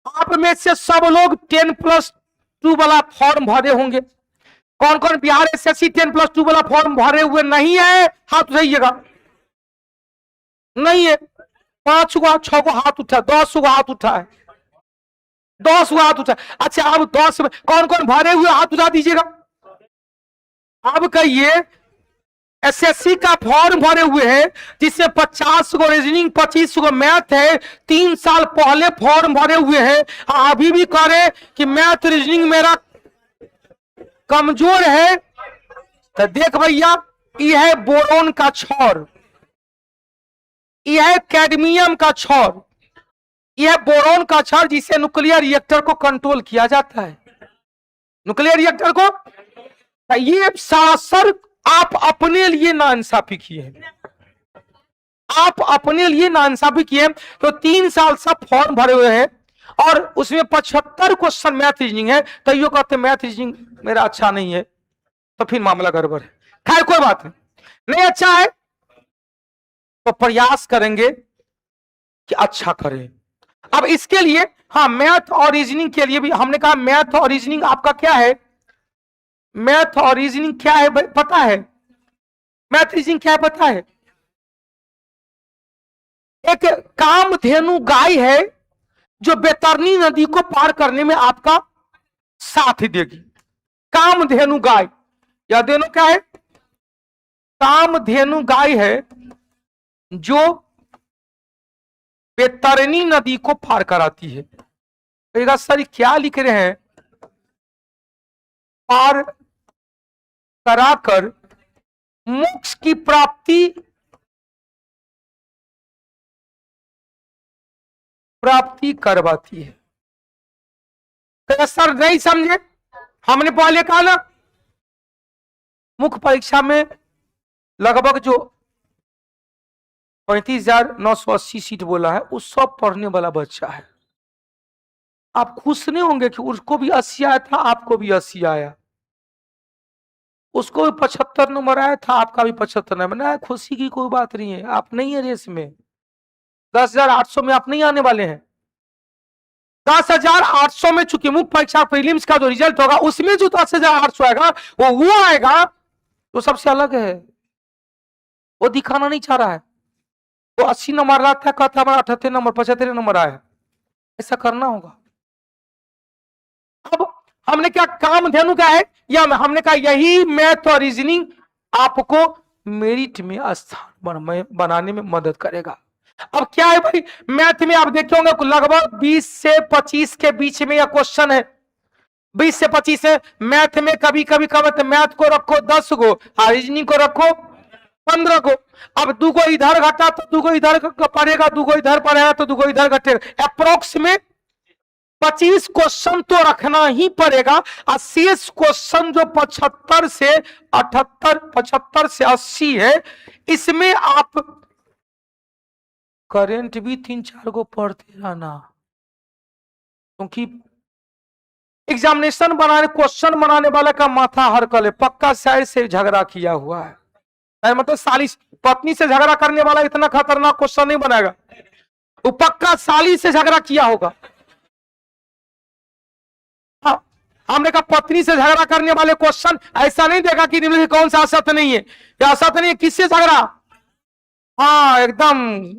आप में से सब लोग 10+2 वाला फॉर्म भरे होंगे। कौन कौन बिहार एसएससी 10+2 वाला फॉर्म भरे हुए नहीं है, हाथ उठाइएगा। नहीं है, 5 को 6 को हाथ उठा, 10 को हाथ उठा है, 10 को हाथ उठा। अच्छा, अब 10 में कौन कौन भरे हुए, हाथ उठा दीजिएगा। अब कहिए, एसएससी का फॉर्म भरे हुए हैं जिसमें 50 को रीजनिंग, 25 को मैथ है, 3 साल पहले फॉर्म भरे हुए हैं, अभी भी कह रहे कि मैथ रीजनिंग मेरा कमजोर है। तो देख भैया, यह है बोरोन का छौर, यह है कैडमियम का छौर, यह बोरोन का छौर जिसे न्यूक्लियर रिएक्टर को कंट्रोल किया जाता है, न्यूक्लियर रिएक्टर को। ये सरासर आप अपने लिए नाइंसाफी किए हैं, आप अपने लिए नाइंसाफी किए। तो 3 साल से फॉर्म भरे हुए हैं और उसमें 75 क्वेश्चन मैथ रीजनिंग है, तो यो कहते मैथ रीजनिंग मेरा अच्छा नहीं है, तो फिर मामला गड़बड़ है। खैर कोई बात नहीं, नहीं अच्छा है तो प्रयास करेंगे कि अच्छा करें। अब इसके लिए हाँ, मैथ और रीजनिंग के लिए भी हमने कहा, मैथ और रीजनिंग आपका क्या है, मैथ और रीजनिंग क्या है पता है? मैथ रीजनिंग क्या है पता है? एक कामधेनु गाय है जो बैतरनी नदी को पार करने में आपका साथ देगी। कामधेनु गाय, या देनो क्या है? कामधेनु गाय है जो बैतरनी नदी को पार कराती है। तो सर क्या लिख रहे हैं? पार कराकर मोक्ष की प्राप्ति करवाती है। तो सर नहीं समझे, हमने पहले कहा ना, मुख्य परीक्षा में लगभग जो 35,980 सीट बोला है, उस सब पढ़ने वाला बच्चा है। आप खुश नहीं होंगे कि उसको भी 80 आया था, आपको भी 80 आया, उसको भी 75 नंबर आया था, आपका भी 75 नंबर आया। खुशी की कोई बात नहीं है, आप नहीं है रेस में। 10,800 में आप नहीं आने वाले हैं। 10,800 में चूंकि मुख्य परीक्षा प्रीलिम्स का जो रिजल्ट होगा उसमें जो 10,800 आएगा वो आएगा, तो सबसे अलग है। वो दिखाना नहीं चाह रहा है, वो 80 नंबर रहा था, कहता हमारा 78 नंबर 75 नंबर आया। ऐसा करना होगा। अब हमने क्या कामधेनु का है, या हमने कहा यही मैथ और रीजनिंग आपको मेरिट में स्थान बनाने में मदद करेगा। अब क्या है भाई, मैथ में आप देखे होंगे लगभग 20 से 25 के बीच में यह क्वेश्चन है। 20 से 25 है मैथ में। कभी कभी कब मैथ को रखो 10 को और रीजनिंग को रखो 15 को। अब दो को इधर घटा तो दो को इधर पड़ेगा, दो को इधर पड़ेगा तो दो को इधर घटेगा। अप्रोक्स में 25 क्वेश्चन तो रखना ही पड़ेगा। और शेष क्वेश्चन जो 75 से 78, 75 से 80 है, इसमें आप करंट भी 3-4 को पढ़ते रहना, क्योंकि एग्जामिनेशन बनाने, क्वेश्चन बनाने वाले का माथा हरकल है, पक्का साइड से झगड़ा किया हुआ है। मतलब साली पत्नी से झगड़ा करने वाला इतना खतरनाक क्वेश्चन नहीं बनाएगा, वो पक्का साली से झगड़ा किया होगा। हाँ, हमने कहा पत्नी से झगड़ा करने वाले क्वेश्चन ऐसा नहीं देखा कि निम्न कौन सा असत नहीं है, या असत नहीं है, किससे झगड़ा। हाँ एकदम,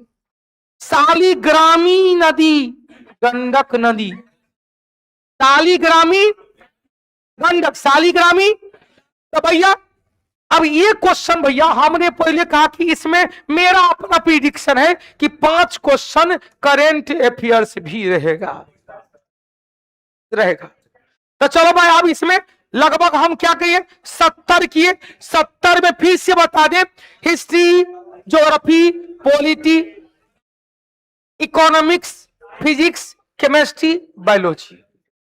सालीग्रामी नदी, गंडक नदी, सालीग्रामी गंडक, सालीग्रामी। तो भैया अब ये क्वेश्चन भैया हमने पहले कहा कि इसमें मेरा अपना प्रिडिक्शन है कि 5 क्वेश्चन करेंट अफेयर्स भी रहेगा। तो चलो भाई, अब इसमें लगभग हम क्या कहिए 70 किए। 70 में फिर से बता दें, history, geography, polity, economics, physics, chemistry, biology,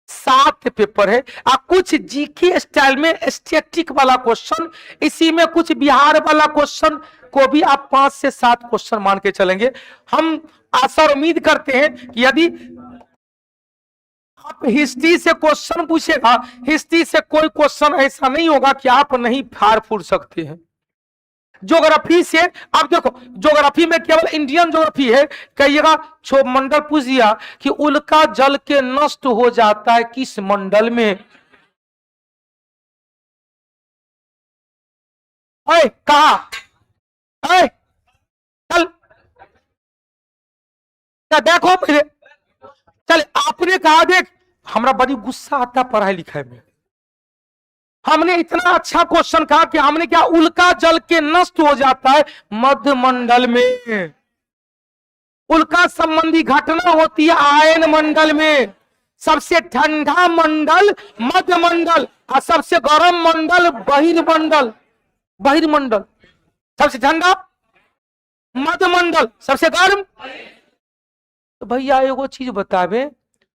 7 paper है। और कुछ जीके स्टाइल में स्टैटिक वाला क्वेश्चन, इसी में कुछ बिहार वाला क्वेश्चन को भी आप 5 से 7 क्वेश्चन मान के चलेंगे। हम आशा और उम्मीद करते हैं कि यदि आप हिस्ट्री से क्वेश्चन पूछेगा, हिस्ट्री से कोई क्वेश्चन ऐसा नहीं होगा कि आप नहीं फाड़ फूड़ सकते हैं। ज्योग्राफी से आप देखो, ज्योग्राफी में केवल इंडियन ज्योग्राफी है, कहिएगा छो मंडल पूछ दिया कि उल्का जल के नष्ट हो जाता है किस मंडल में। कहा चल देखो मेरे, चल आपने कहा देख, हमरा बड़ी गुस्सा आता पढ़ाई लिखाई में। हमने इतना अच्छा क्वेश्चन कहा कि हमने क्या, उल्का जल के नष्ट हो जाता है मध्य मंडल में, उल्का संबंधी घटना होती है आयन मंडल में। सबसे ठंडा मंडल मध्य मंडल और सबसे गर्म मंडल बहिर्मंडल, बहिर्मंडल। सबसे ठंडा मध्य मंडल, सबसे गर्म। तो भैया एगो चीज बतावे,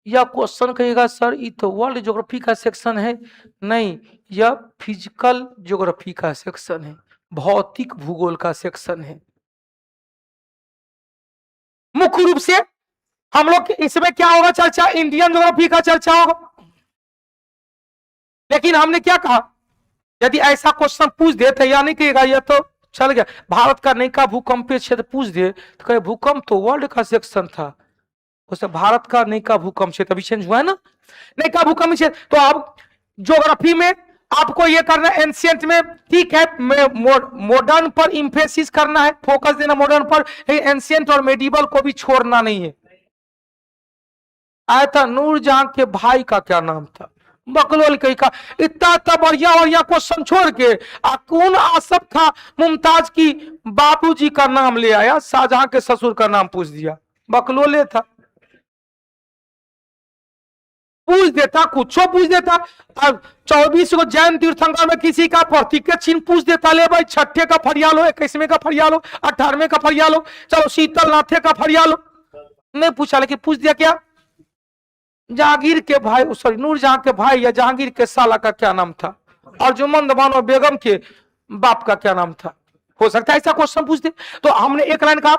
यह क्वेश्चन कहेगा सर ये तो वर्ल्ड ज्योग्राफी का सेक्शन है, नहीं यह फिजिकल ज्योग्राफी का सेक्शन है, भौतिक भूगोल का सेक्शन है। मुख्य रूप से हम लोग इसमें क्या होगा चर्चा, इंडियन ज्योग्राफी का चर्चा होगा। लेकिन हमने क्या कहा, यदि ऐसा क्वेश्चन पूछ दे तो या नहीं कहेगा यह तो चल गया, भारत का नैका भूकंपीय क्षेत्र पूछ दे तो कहे भूकंप तो वर्ल्ड का सेक्शन था, उसे भारत का नैका भूकंप क्षेत्र अभी चेंज हुआ है ना, नैका भूकंप क्षेत्र। तो अब ज्योग्राफी में आपको यह करना, एंशिएंट में ठीक है, मॉडर्न पर इंफेसिस करना है, फोकस देना मॉडर्न पर, एंशिएंट और मेडिवल को भी छोड़ना नहीं है। आया था नूरजहां के भाई का क्या नाम था, बकलोल कही का। इतना बढ़िया बढ़िया क्वेश्चन छोड़ के कौन आसफ खां मुमताज की बाबूजी का नाम ले आया, शाहजहां के ससुर का नाम पूछ दिया, बकलोले था। पूछ देता, कुछ पूछ देता। अब 24 को जैन तीर्थंकर में किसी का प्रतीक चिन्ह पूछ देता, ले भाई 6ठे का फरियाल हो, 21वें का फरियाल हो, 18वें का फरियाल हो, चलो शीतल नाथे का फरियाल हो, नहीं पूछा लेकिन पूछ दिया क्या, जहांगीर के भाई, सॉरी नूरजहां के भाई या जहांगीर के साला का क्या नाम था, अर्जुमंद बानो बेगम के बाप का क्या नाम था, हो सकता है ऐसा क्वेश्चन पूछ दे। तो हमने एक लाइन कहा,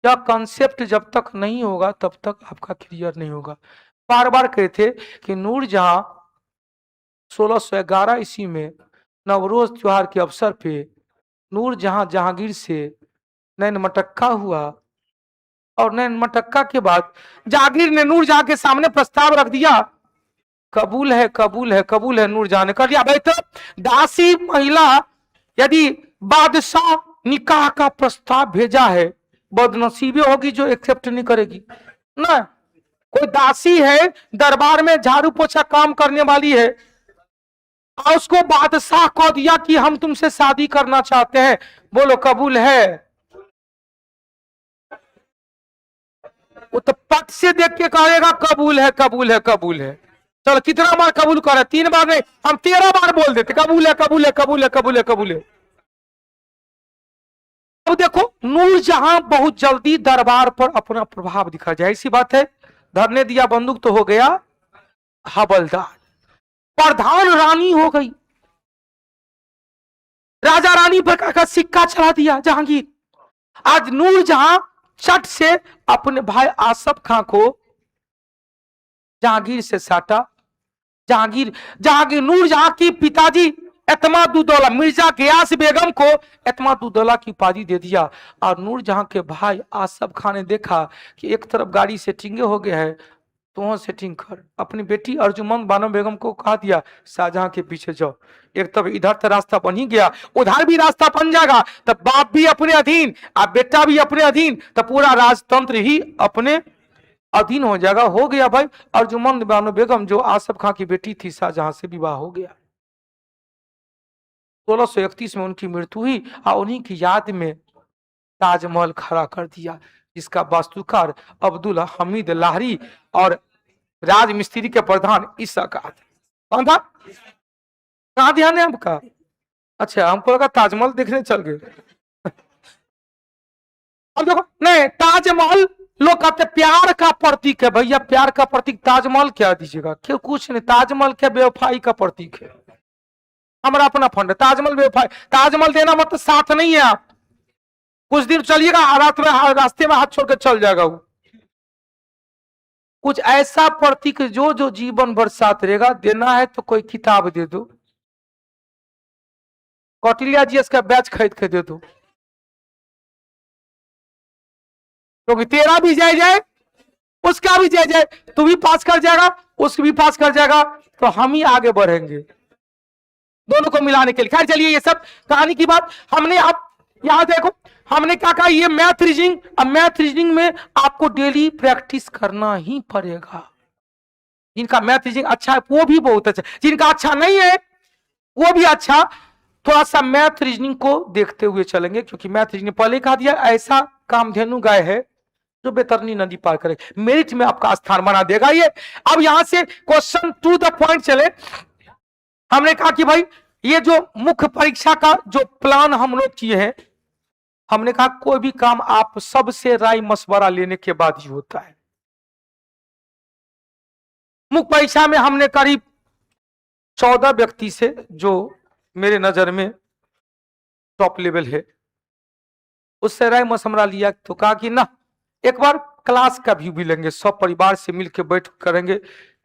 यह कॉन्सेप्ट जब तक नहीं होगा तब तक आपका क्लियर नहीं होगा। बार बार कहते कि नूरजहां 1611 ईस्वी में नवरोज त्योहार के अवसर पे नूरजहां जहांगीर से नैन मटक्का हुआ, और नैन मटक्का के बाद जहांगीर ने नूरजहां के सामने प्रस्ताव रख दिया, कबूल है कबूल है कबूल है, नूरजहां ने कर दिया। भाई तो दासी महिला यदि बादशाह निकाह का प्रस्ताव भेजा है, बदनसीबी होगी जो एक्सेप्ट नहीं करेगी ना। कोई दासी है दरबार में झाड़ू पोछा काम करने वाली है, और उसको बादशाह कह दिया कि हम तुमसे शादी करना चाहते हैं, बोलो कबूल है। वो तो पट से देख के कहेगा कबूल है कबूल है कबूल है। चलो कितना बार कबूल कर, 3 बार नहीं, हम 13 बार बोल देते कबूल है कबूल है कबूल है कबूल है कबूल है। अब देखो नूरजहां बहुत जल्दी दरबार पर अपना प्रभाव दिखा जाए, ऐसी बात है। धरने दिया बंदूक तो हो गया हवलदार, प्रधान रानी हो गई, राजा रानी पर का सिक्का चढ़ा दिया जहांगीर। आज नूरजहां चट से अपने भाई आसफ खां को जहांगीर से साटा। जहांगीर जहांगीर नूरजहां की पिताजी एतमादुद्दौला मिर्जा गियास बेगम को एतमादुद्दौला की उपाधि दे दिया। और नूरजहां के भाई आसफ खान ने देखा कि एक तरफ गाड़ी सेटिंग हो गया है, तो वहां सेटिंग कर। अपनी बेटी अर्जुमंद बानो बेगम को कहा दिया शाहजहां के पीछे जाओ, एक तरफ इधर तो रास्ता बन ही गया, उधर भी रास्ता बन जाएगा, तब बाप भी अपने अधीन और बेटा भी अपने अधीन, तो पूरा राजतंत्र ही अपने अधीन हो जाएगा। हो गया भाई, अर्जुमंद बानो बेगम जो आसफ खां की बेटी थी शाहजहां से विवाह हो गया। 1631 में उनकी मृत्यु हुई और उन्हीं की याद में ताजमहल खड़ा कर दिया, जिसका वास्तुकार अब्दुल हमीद लाहरी और राजमिस्त्री के प्रधान ईसा का कौन था? कहाँ ध्यान है आपका? अच्छा हमको लगा ताजमहल देखने चल गए। अब देखो नहीं, ताजमहल लोग कहते प्यार का प्रतीक है, भैया प्यार का प्रतीक ताजमहल क्या दीजिएगा, क्यों? कुछ नहीं, ताजमहल क्या बेवफाई का प्रतीक है। हमारा अपना फंड है, ताजमहल बेवफाई, ताजमहल देना मतलब साथ नहीं है। आप कुछ दिन चलिएगा, रात में रास्ते में हाथ छोड़ के चल जाएगा वो। कुछ ऐसा प्रतीक जो जो जीवन भर साथ रहेगा। देना है तो कोई किताब दे दो, कौटिल्या जी इसका बैच खरीद के दे दो, क्योंकि तेरा भी जय जय उसका भी जय जय, तू भी पास कर जाएगा उसको भी पास कर जाएगा, तो हम ही आगे बढ़ेंगे दोनों को मिलाने के लिए। खैर चलिए ये सब कहानी की बात। हमने अब यहां देखो हमने क्या कहा, ये मैथ रीजनिंग। अब मैथ रीजनिंग में आपको डेली प्रैक्टिस करना ही पड़ेगा। जिनका मैथ रीजनिंग अच्छा है वो भी बहुत अच्छा, जिनका अच्छा नहीं है वो भी अच्छा। थोड़ा सा मैथ रीजनिंग को देखते हुए चलेंगे, क्योंकि मैथ रीजनिंग पहले कहा दिया ऐसा कामधेनु गाय है जो बेतरनी नदी पार करे, मेरिट में आपका स्थान बना देगा ये। अब यहां से क्वेश्चन टू द पॉइंट चले। हमने कहा कि भाई ये जो मुख्य परीक्षा का जो प्लान हम लोग किए हैं, हमने कहा कोई भी काम आप सबसे राय मशवरा लेने के बाद ही होता है। मुख्य परीक्षा में हमने करीब 14 व्यक्ति से जो मेरे नजर में टॉप लेवल है उससे राय मशवरा लिया, तो कहा कि ना एक बार क्लास का व्यू भी लेंगे, सब परिवार से मिलकर बैठ करेंगे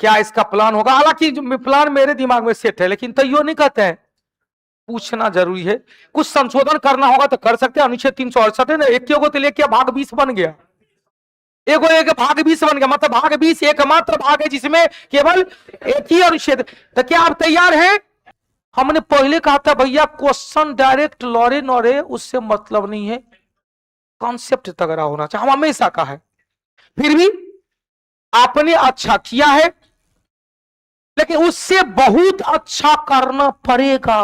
क्या इसका प्लान होगा। हालांकि प्लान मेरे दिमाग में सेट है, लेकिन तैयो नहीं कहते हैं, पूछना जरूरी है। कुछ संशोधन करना होगा तो कर सकते हैं। अनुच्छेद 368 है ना, एक को तो लेके भाग 20 बन गया, एक भाग 20 बन गया, मतलब भाग 20 एकमात्र भाग है जिसमें केवल एक ही अनुच्छेद। तो क्या आप तैयार हैं? हमने पहले कहा था भैया क्वेश्चन डायरेक्ट लौरे नौरे उससे मतलब नहीं है, कॉन्सेप्ट तगड़ा होना चाहिए, हम हमेशा कहा है। फिर भी आपने अच्छा किया है, लेकिन उससे बहुत अच्छा करना पड़ेगा,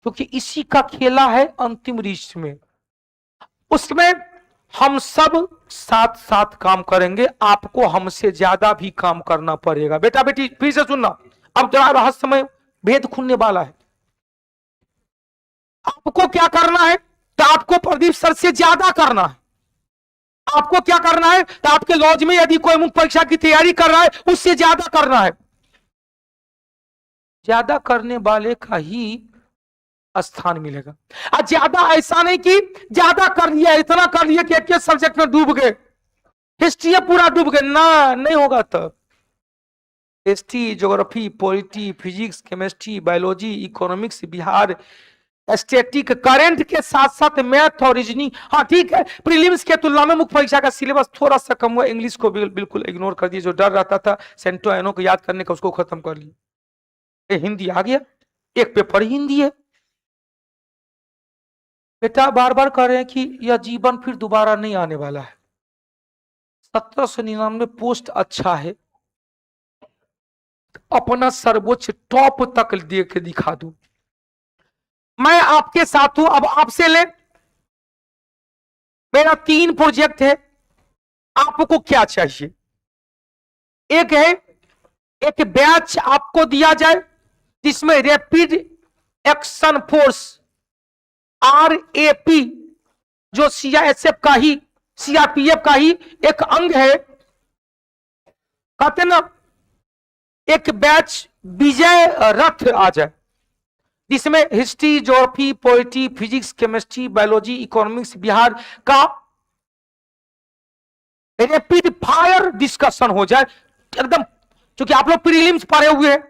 क्योंकि इसी का खेला है अंतिम रिश्त में। उसमें हम सब साथ साथ काम करेंगे, आपको हमसे ज्यादा भी काम करना पड़ेगा। बेटा बेटी फिर से सुनना, अब जरा रहस्यमय भेद खुलने वाला है। आपको क्या करना है, तो आपको प्रदीप सर से ज्यादा करना है। आपको क्या करना है, तो आपके लॉज में यदि कोई मुख्य परीक्षा की तैयारी कर रहा है उससे ज्यादा करना है। ज्यादा करने वाले का ही स्थान मिलेगा। और ज्यादा ऐसा नहीं कि ज्यादा कर लिया, इतना कर लिया कि एक सब्जेक्ट में डूब गए, हिस्ट्री पूरा डूब गए ना, नहीं होगा। तब history, geography, polity, physics, chemistry, biology, economics, Bihar, static, current के साथ साथ मैथ और रीजनिंग। हाँ ठीक है, प्रीलिम्स के तुलना में मुख्य परीक्षा का सिलेबस थोड़ा सा कम हुआ। इंग्लिश को बिल्कुल इग्नोर कर दिया, जो डर रहता था सेंटो एनो को याद करने का उसको खत्म कर लिया। हिंदी आ गया, एक पेपर हिंदी है। बेटा बार बार कह रहे हैं कि यह जीवन फिर दोबारा नहीं आने वाला है। 1799 पोस्ट अच्छा है, अपना सर्वोच्च टॉप तक दे के दिखा दूं। मैं आपके साथ हूं। अब आपसे ले, मेरा 3 प्रोजेक्ट है, आपको क्या चाहिए? एक है, एक बैच आपको दिया जाए जिसमें रैपिड एक्शन फोर्स RAP जो CISF का ही, CRPF का ही एक अंग है, कहते ना, एक बैच विजय रथ आ जाए जिसमें history, geography, poetry, physics, chemistry, biology, economics, Bihar का रैपिड फायर डिस्कशन हो जाए एकदम। क्योंकि आप लोग प्रीलिम्स पढ़े हुए हैं,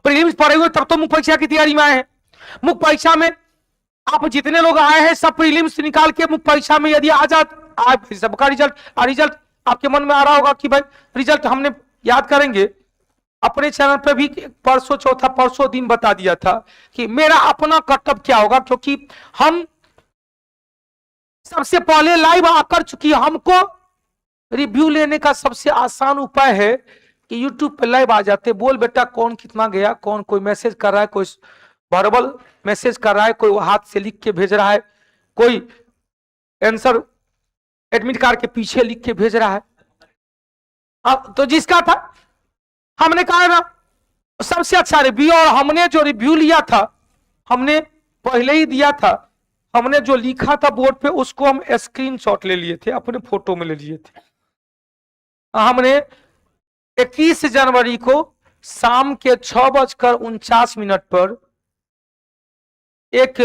प्रीलिम्स पढ़े हुए तब तो मुख्य परीक्षा की तैयारी में आए हैं। मुख्य परीक्षा में आप जितने लोग आए हैं सब प्रीलिम्स निकाल के मुख्य परीक्षा में यदि आ जाए सबका रिजल्ट आपके मन में आ रहा होगा कि भाई रिजल्ट हमने याद करेंगे। अपने चैनल पे भी परसों दिन बता दिया था कि मेरा अपना कर्तव्य क्या होगा, क्योंकि हम सबसे पहले लाइव आकर चुकी, हमको रिव्यू लेने का सबसे आसान उपाय है कि YouTube पे लाइव आ जाते, बोल बेटा कौन कितना गया, कौन कोई मैसेज कर रहा है, कोई वर्बल मैसेज कर रहा है, कोई हाथ से लिख के भेज रहा है, कोई आंसर एडमिट कार्ड के पीछे लिख के भेज रहा है। अब तो जिसका था हमने कहा ना सबसे अच्छा रिव्यू, और हमने जो रिव्यू लिया था हमने पहले ही दिया था, हमने जो लिखा था बोर्ड पे उसको हम स्क्रीनशॉट ले लिए थे, अपने फोटो में ले लिए थे। हमने 21 जनवरी को शाम के 6:49 पर एक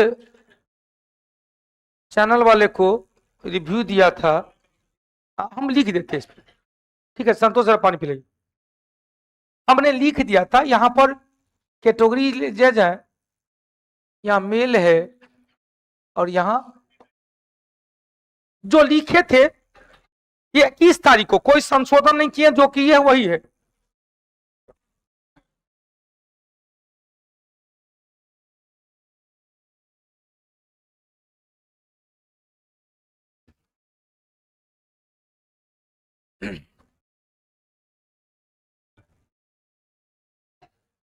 चैनल वाले को रिव्यू दिया था, हम लिख देते इस पर, ठीक है संतोष जरा पानी पिलाइए। हमने लिख दिया था यहां पर कैटेगरी ले जाए, यहां मेल है और यहां जो लिखे थे ये 21 तारीख को, कोई संशोधन नहीं किए, जो किए वही है।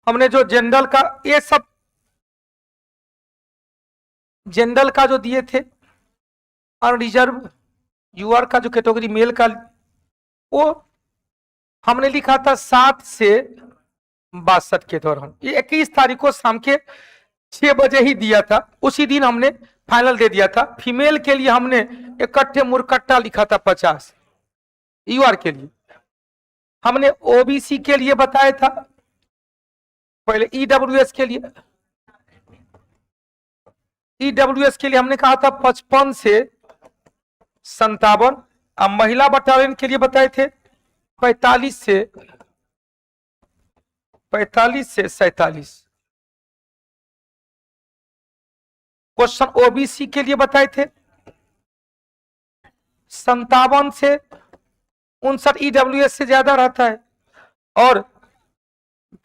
हमने जो जनरल का ये सब जनरल का जो दिए थे और रिजर्व यूआर का जो कैटेगरी मेल का वो हमने लिखा था 7 से 62 के दौरान, ये 21 तारीख को शाम के 6 बजे ही दिया था, उसी दिन हमने फाइनल दे दिया था। फीमेल के लिए हमने इकट्ठे मुरकट्टा लिखा था 50, यूआर के लिए हमने ओबीसी के लिए बताया था, पहले ईडब्ल्यूएस के लिए, ईडब्ल्यूएस के लिए हमने कहा था 55 से 57, अब महिला बटालियन के लिए बताए थे 45 से 47। क्वेश्चन ओबीसी के लिए बताए थे 57 से 59, ईडब्ल्यूएस से ज्यादा रहता है, और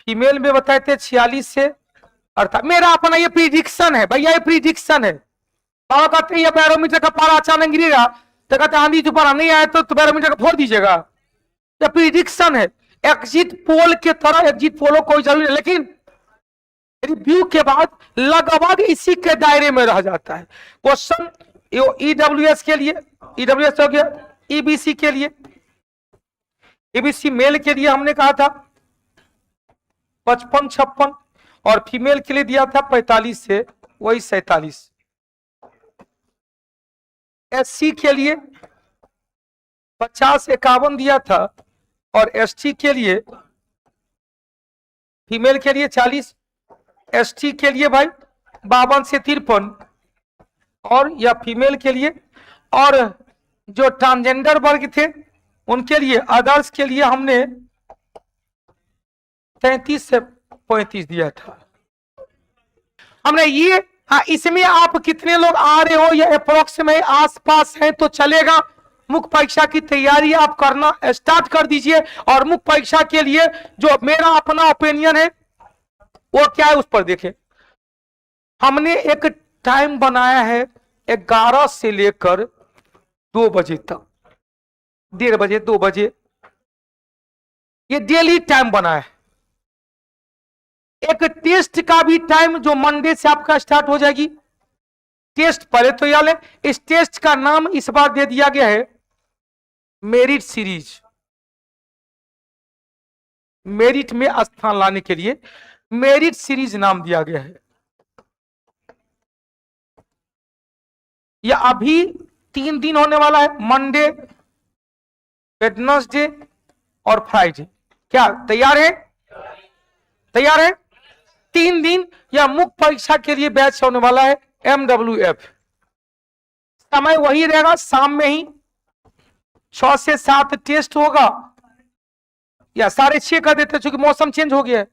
फीमेल में बताए थे 46 से 48। मेरा अपना ये प्रिडिक्शन है भैया, ये प्रिडिक्शन है। बाबा कहते हैं ये बैरोमीटर का पारा अचानक गिरेगा, तो कहते हैं आंधी तूफान नहीं आया तो बैरोमीटर का फोड़ दीजिएगा, ये प्रिडिक्शन है। एग्जिट पोल के तरह एग्जिट पोल कोई जरूरी नहीं, लेकिन रिव्यू के बाद लगभग इसी के दायरे में रह जाता है। क्वेश्चन ईडब्ल्यूएस के लिए, ईडब्ल्यूएस हो गया, ईबीसी के लिए, ईबीसी मेल के लिए हमने कहा था 55-56, और फीमेल के लिए दिया था 45 से वही 47। एससी के लिए 50-51 दिया था, और एसटी के लिए, फीमेल के लिए 40, एसटी के लिए भाई 52 से 53, और या फीमेल के लिए, और जो ट्रांसजेंडर वर्ग थे उनके लिए, अदर्स के लिए हमने 33 से 35 दिया था हमने ये। हाँ, इसमें आप कितने लोग आ रहे हो या अप्रोक्सीमेट आसपास हैं तो चलेगा। मुख्य परीक्षा की तैयारी आप करना स्टार्ट कर दीजिए, और मुख्य परीक्षा के लिए जो मेरा अपना ओपिनियन है वो क्या है उस पर देखें। हमने एक टाइम बनाया है 11 से लेकर 2 बजे तक, 1:30 बजे 2 बजे, ये डेली टाइम बनाया है। एक टेस्ट का भी टाइम जो मंडे से आपका स्टार्ट हो जाएगी, टेस्ट पहले तो याद है, इस टेस्ट का नाम इस बार दे दिया गया है मेरिट सीरीज, मेरिट में स्थान लाने के लिए मेरिट सीरीज नाम दिया गया है। यह अभी 3 दिन होने वाला है, मंडे, वेडनेसडे और फ्राइडे। क्या तैयार है? तैयार है? 3 दिन यह मुख्य परीक्षा के लिए बैच होने वाला है, MWF। समय वही रहेगा, शाम में ही 6 से 7 टेस्ट होगा, या 6:30 कर देते, चूंकि मौसम चेंज हो गया है।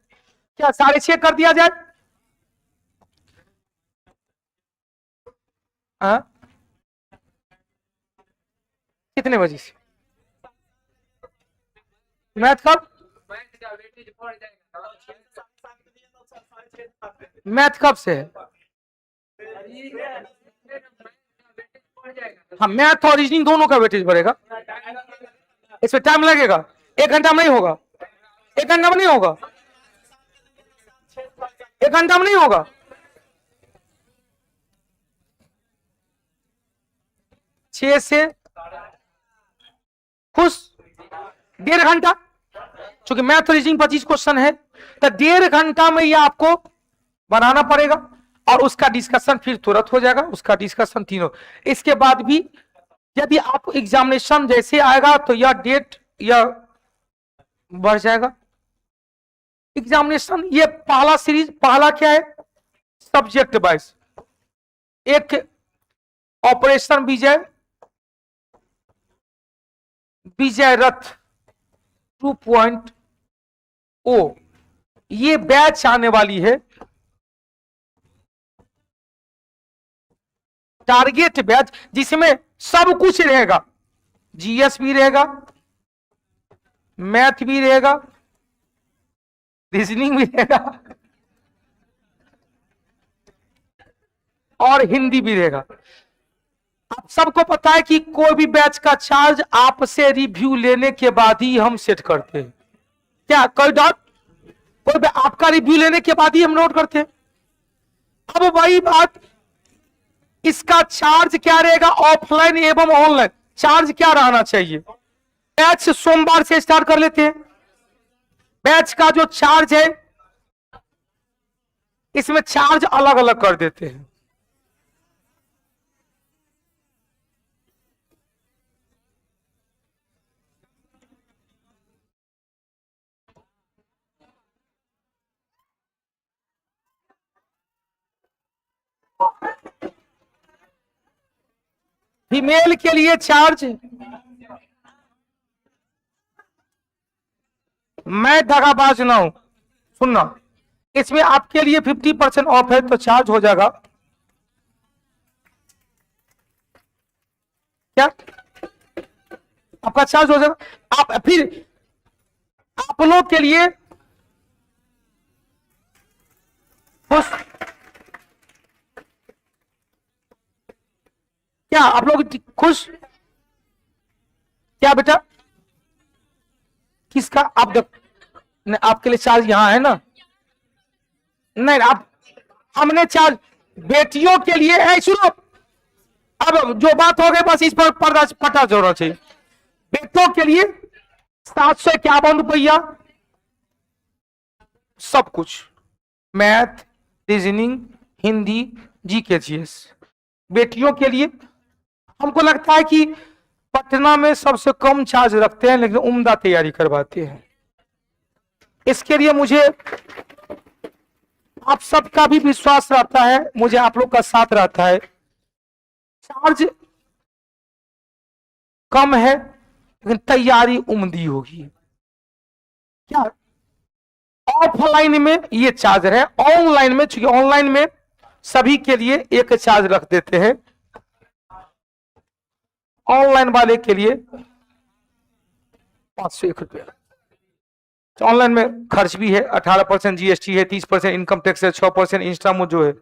क्या 6:30 कर दिया जाए? कितने बजे से? मैथ कब? मैथ कब से है? हाँ, मैथ और रीजनिंग दोनों का वेटेज बढ़ेगा। इसमें टाइम लगेगा, 1 घंटा में नहीं होगा। 1 घंटा में नहीं होगा। 1 घंटा में नहीं होगा। छह से खुश 1.5 घंटा, चूंकि मैथ रीजनिंग 25 क्वेश्चन है, तो 1.5 घंटा में यह आपको बनाना पड़ेगा, और उसका डिस्कशन फिर तुरंत हो जाएगा। उसका डिस्कशन तीनों। इसके बाद भी यदि आप एग्जामिनेशन जैसे आएगा तो यह डेट यह बढ़ जाएगा। एग्जामिनेशन ये पहला सीरीज, पहला क्या है? Subject wise. एक ऑपरेशन विजय, विजय रथ 2.0, ये बैच आने वाली है। टारगेट बैच, जिसमें सब कुछ रहेगा। जीएस भी रहेगा, मैथ भी रहेगा, रीजनिंग भी रहेगा, और हिंदी भी रहेगा। आप सबको पता है कि कोई भी बैच का चार्ज आपसे रिव्यू लेने के बाद ही हम सेट करते हैं। क्या कोई डाउट? कोई आपका रिव्यू लेने के बाद ही हम नोट करते हैं। अब वही बात, इसका चार्ज क्या रहेगा? ऑफलाइन एवं ऑनलाइन चार्ज क्या रहना चाहिए? बैच सोमवार से स्टार्ट कर लेते हैं। बैच का जो चार्ज है, इसमें चार्ज अलग अलग कर देते हैं। फीमेल के लिए चार्ज, मैं दगाबाज ना हूं, सुनना, इसमें आपके लिए 50% ऑफ है, तो चार्ज हो जाएगा क्या? आपका चार्ज हो जाएगा। आप फिर आप लोग के लिए खुश, क्या आप लोग खुश? क्या बेटा? किसका? आप नहीं, आपके लिए चार्ज यहां है ना? नहीं, आप हमने चार्ज बेटियों के लिए है। सुनो, अब जो बात हो गई बस इस पर पर्दा पता जोड़ना चाहिए। बेटों के लिए 751 रुपया, सब कुछ, math, reasoning, Hindi, GK, GS. बेटियों के लिए हमको लगता है कि पटना में सबसे कम चार्ज रखते हैं, लेकिन उम्दा तैयारी करवाते हैं। इसके लिए मुझे आप सबका भी विश्वास रहता है, मुझे आप लोग का साथ रहता है। चार्ज कम है, लेकिन तैयारी उम्दी होगी। क्या ऑफलाइन में ये चार्ज है, ऑनलाइन में, चूंकि ऑनलाइन में सभी के लिए एक चार्ज रख देते हैं। ऑनलाइन वाले के लिए 501 रुपया। ऑनलाइन में खर्च भी है, 18% जीएसटी है, 30% इनकम टैक्स है, 6% इंस्टामो जो है।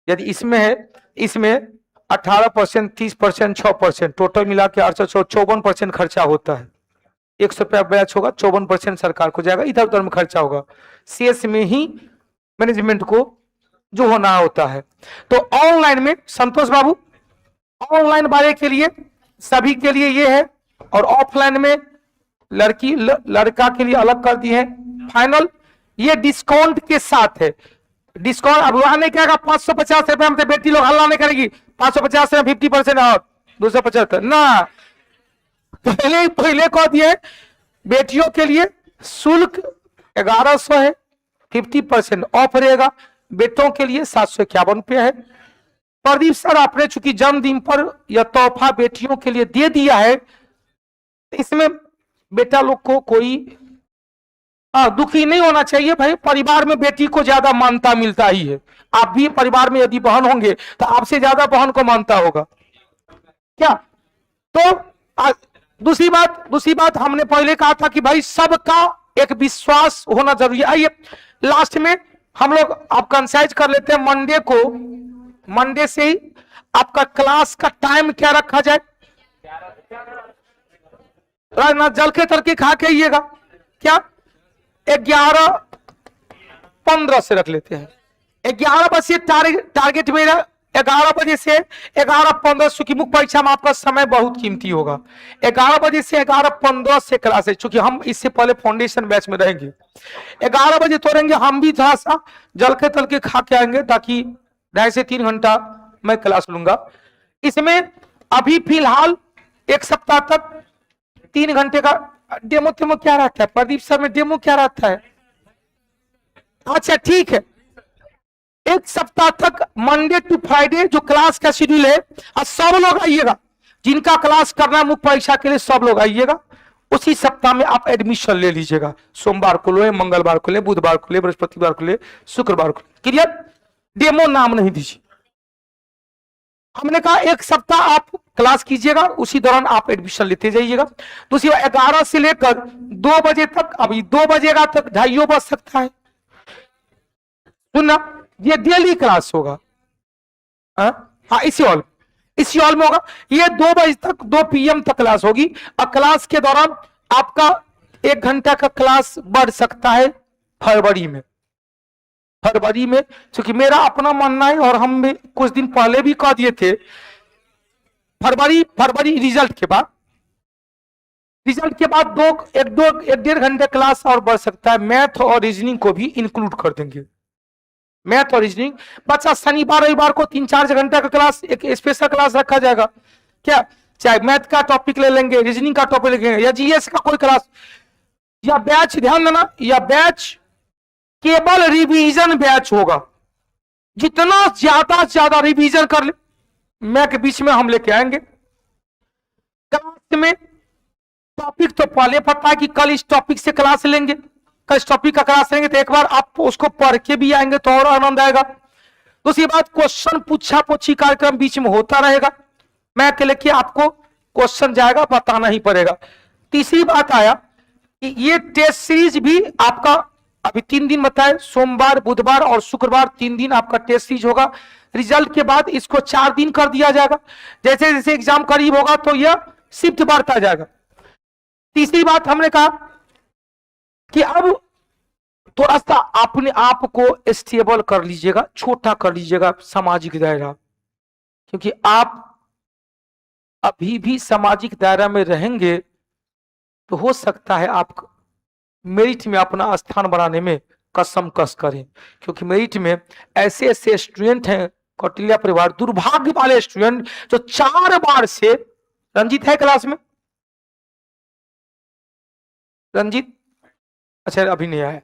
यदि इसमें है, इसमें 18%, 30%, 6%, टोटल मिला के 54% खर्चा होता है। 100 रुपया बैच होगा, 54% सरकार को जाएगा, इधर उधर में खर्चा होगा। शेष में ही मैनेजमेंट को जो होना होता है। तो ऑनलाइन में संतोष बाबू, ऑनलाइन वाले के लिए, सभी के लिए ये है और ऑफलाइन में लड़की लड़का के लिए अलग कर दिए हैं फाइनल। ये डिस्काउंट के साथ है, डिस्काउंट अब वहां नहीं कहेगा 550 रुपए में, बेटी लोग हल्ला नहीं करेगी 550 में 50% और 275 ना। पहले पहले कह दिए बेटियों के लिए शुल्क 1100 है, 50% ऑफ रहेगा। बेटों के लिए 751 रुपया है। प्रदीप सर आपने चूंकि जन्मदिन पर यह तोहफा बेटियों के लिए दे दिया है, इसमें बेटा लोग को कोई दुखी नहीं होना चाहिए भाई। परिवार में बेटी को ज्यादा मान्यता मिलता ही है। आप भी परिवार में यदि बहन होंगे तो आपसे ज्यादा बहन को मानता होगा क्या। तो दूसरी बात हमने पहले कहा था कि भाई सबका एक विश्वास होना जरूरी है। आइए लास्ट में हम लोग आप कंसाइज कर लेते हैं। मंडे से ही आपका क्लास का टाइम क्या रखा जाए? ना जलखे तलखे खा के आइएगा क्या? 11:15 से रख लेते हैं। 11 बजे टारगेट मेरा 11 बजे से 11:15, चूंकि मुख्य परीक्षा में आपका समय बहुत कीमती होगा। 11 बजे से 11:15 से क्लास है, चूंकि हम इससे पहले फाउंडेशन बैच में रहेंगे। 11 बजे तोड़ेंगे, हम भी थोड़ा सा जलखे तलखे खा के आएंगे ताकि 2.5 से 3 घंटा मैं क्लास लूंगा। इसमें अभी फिलहाल एक सप्ताह तक 3 घंटे का डेमो तेमो क्या रहता है प्रदीप सर में? डेमो क्या रहता है? अच्छा ठीक है, एक सप्ताह तक मंडे टू फ्राइडे जो क्लास का शेड्यूल है, और सब लोग आइएगा जिनका क्लास करना है मुख्य परीक्षा के लिए, सब लोग आइएगा। उसी सप्ताह में आप एडमिशन ले लीजिएगा। सोमवार को ले, मंगलवार को ले, बुधवार को ले, बृहस्पतिवार को ले, शुक्रवार को ले। क्लियर? डेमो नाम नहीं दीजिए। हमने कहा एक सप्ताह आप क्लास कीजिएगा, उसी दौरान आप एडमिशन लेते जाइएगा। दूसरी 11 से लेकर 2 बजे तक, अभी 2 बजेगा तक 2:30 बज सकता है। सुनना, ये डेली क्लास होगा। हाँ इसी हॉल में होगा। ये 2 बजे तक 2 PM तक क्लास होगी। और क्लास के दौरान आपका 1 घंटा का क्लास बढ़ सकता है फरवरी में। क्योंकि मेरा अपना मानना है, और हम भी कुछ दिन पहले भी कह दिए थे, फरवरी रिजल्ट के बाद 1-1.5 घंटे क्लास और बढ़ सकता है। मैथ और रीजनिंग को भी इंक्लूड कर देंगे। मैथ और रीजनिंग बच्चा शनिवार रविवार को 3-4 घंटे का क्लास, एक स्पेशल क्लास रखा जाएगा क्या। चाहे मैथ का टॉपिक ले लेंगे, रीजनिंग का टॉपिक लेंगे, या जीएस का कोई क्लास, या बैच, ध्यान देना, या बैच केवल रिवीजन बैच होगा। जितना ज्यादा रिवीजन कर ले, मैं के बीच में हम लेके आएंगे। क्लास में टॉपिक तो पहले पता है कि कल इस टॉपिक से क्लास लेंगे, कल इस टॉपिक का क्लास लेंगे, तो एक बार आप उसको पढ़ के भी आएंगे तो और आनंद आएगा। दूसरी बात, क्वेश्चन पूछा पूछी कार्यक्रम बीच में होता रहेगा। मैं के लेके आपको क्वेश्चन जाएगा, बताना ही पड़ेगा। तीसरी बात आया कि ये टेस्ट सीरीज भी आपका अभी 3 दिन बताए, सोमवार, बुधवार और शुक्रवार 3 दिन आपका टेस्ट सीरीज होगा। रिजल्ट के बाद इसको 4 दिन कर दिया जाएगा। जैसे जैसे एग्जाम करीब होगा तो यह शिफ्ट बढ़ता जाएगा। तीसरी बात हमने कहा कि अब थोड़ा सा अपने आप को स्टेबल कर लीजिएगा, छोटा कर लीजिएगा सामाजिक दायरा, क्योंकि आप अभी भी सामाजिक दायरा में रहेंगे तो हो सकता है आप मेरिट में अपना स्थान बनाने में कसम कस करें। क्योंकि मेरिट में ऐसे ऐसे स्टूडेंट हैं, कौटिल्य परिवार, दुर्भाग्य वाले स्टूडेंट जो 4 बार से, रंजीत है क्लास में? रंजीत अच्छा अभी नहीं आया।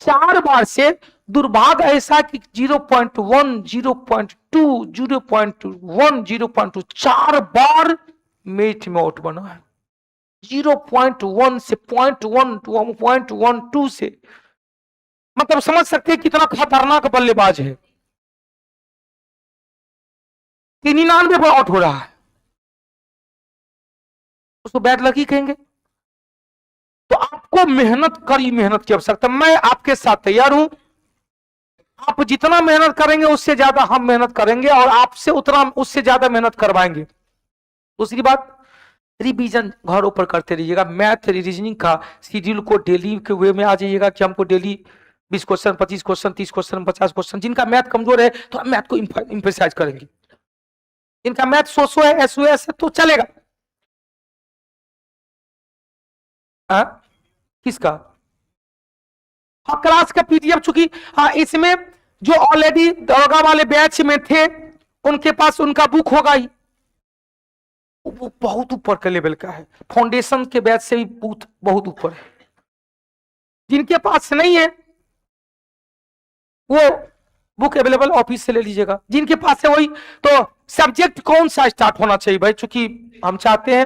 4 बार से दुर्भाग्य ऐसा कि 0.1, 0.2, 0.1, 0.2 4 बार मेरिट में आउट बना है। 0.1 से 0.1 टू 0.12 से, मतलब समझ सकते हैं कितना खतरनाक बल्लेबाज है। 99 पर आउट हो रहा है, उसको बैड लकी कहेंगे। तो आपको मेहनत की आवश्यकता। मैं आपके साथ तैयार हूं। आप जितना मेहनत करेंगे उससे ज्यादा हम मेहनत करेंगे, और आपसे उतना उससे ज्यादा मेहनत करवाएंगे। दूसरी बात, रिवीजन घरों पर करते रहिएगा। मैथ रीजनिंग का शेड्यूल को डेली के वे में आ जाइएगा कि हमको daily 20 question, 25 question, 30 question, 50 question. जिनका मैथ कमजोर है तो मैथ को इंफेसाइज करेंगे। जिनका मैथ 100 है, SOS है तो चलेगा। हाँ किसका? हाँ क्लास का पीडीएफ, चूंकि हाँ इसमें जो ऑलरेडी दरोगा वाले बैच में थे उनके पास उनका बुक होगा ही, वो बहुत ऊपर के लेवल का है, फाउंडेशन के बैच से भी बहुत ऊपर है। जिनके पास नहीं है वो बुक अवेलेबल ऑफिस से ले लीजिएगा, जिनके पास है वही। तो सब्जेक्ट कौन सा स्टार्ट होना चाहिए भाई? चूंकि हम चाहते हैं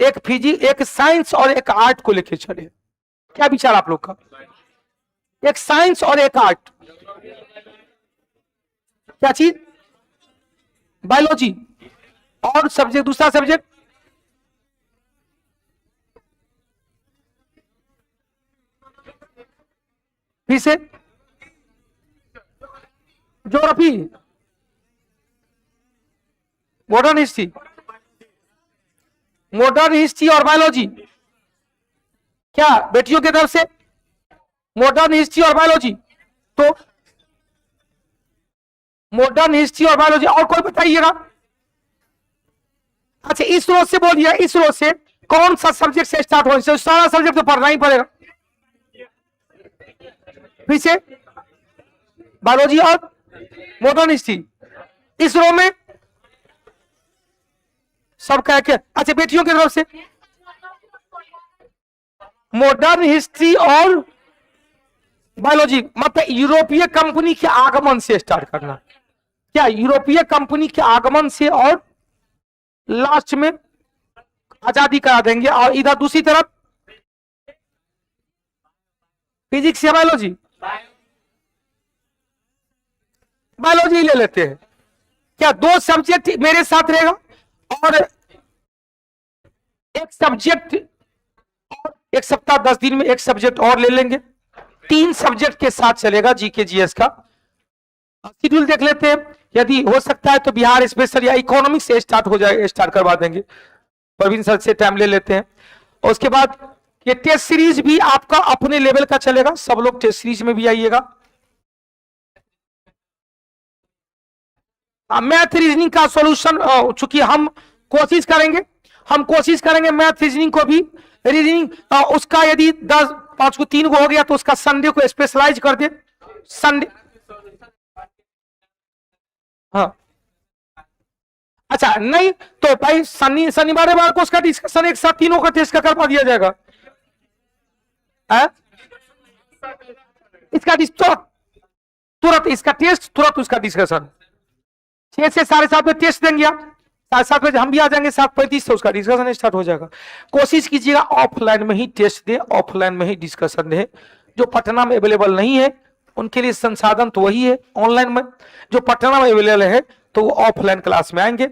एक फिजिक्स, एक साइंस और एक आर्ट को लेके चले। क्या विचार आप लोग का? एक साइंस और एक आर्ट, क्या चीज? बायोलॉजी और सब्जेक्ट, दूसरा सब्जेक्ट फिर से geography, modern history, modern history और बायोलॉजी। क्या बेटियों की तरफ से मॉडर्न हिस्ट्री और बायोलॉजी? तो मॉडर्न हिस्ट्री और बायोलॉजी, और कोई बताइएगा? अच्छा इसरो से बोलिए, इसरो से कौन सा सब्जेक्ट से स्टार्ट होना चाहिए? सारा सब्जेक्ट तो पढ़ना ही पड़ेगा। फिर से बायोलॉजी और मॉडर्न हिस्ट्री। इसरो में सब क्या क्या? अच्छा बेटियों की तरफ से मॉडर्न हिस्ट्री और बायोलॉजी, मतलब यूरोपीय कंपनी के आगमन से स्टार्ट करना। क्या यूरोपीय कंपनी के आगमन से, और लास्ट में आजादी करा देंगे। और इधर दूसरी तरफ फिजिक्स या बायोलॉजी? बायोलॉजी ले लेते हैं। क्या दो सब्जेक्ट मेरे साथ रहेगा और एक सब्जेक्ट, और एक सप्ताह 10 दिन में एक सब्जेक्ट और ले लेंगे। 3 सब्जेक्ट के साथ चलेगा जीके जीएस का। शेड्यूल देख लेते हैं, यदि हो सकता है तो बिहार स्पेशल या इकोनॉमिक्स से स्टार्ट हो जाए, स्टार्ट करवा देंगे। प्रवीण सर से टाइम ले लेते हैं। और उसके बाद ये टेस्ट सीरीज भी आपका अपने लेवल का चलेगा, सब लोग टेस्ट सीरीज में भी आइएगा। मैथ रीजनिंग का सॉल्यूशन, चूंकि हम कोशिश करेंगे मैथ रीजनिंग को भी, रीजनिंग उसका यदि 10 5 को 3 को हो गया तो उसका संडे को स्पेशलाइज कर दे। संडे, हाँ अच्छा नहीं तो भाई शनिवार को उसका डिस्कशन एक साथ तीनों का टेस्ट का करवा दिया जाएगा। इसका तुरंत इसका टेस्ट, तुरंत उसका डिस्कशन। 6 से 7:30 बजे टेस्ट देंगे आप, 7:30 बजे हम भी आ जाएंगे, 7:35 से उसका डिस्कशन स्टार्ट हो जाएगा। कोशिश कीजिएगा ऑफलाइन में ही टेस्ट दे, ऑफलाइन में ही डिस्कशन दे। जो पटना में अवेलेबल नहीं है उनके लिए संसाधन तो वही है ऑनलाइन में, जो पटना में अवेलेबल है तो वो ऑफलाइन क्लास में आएंगे।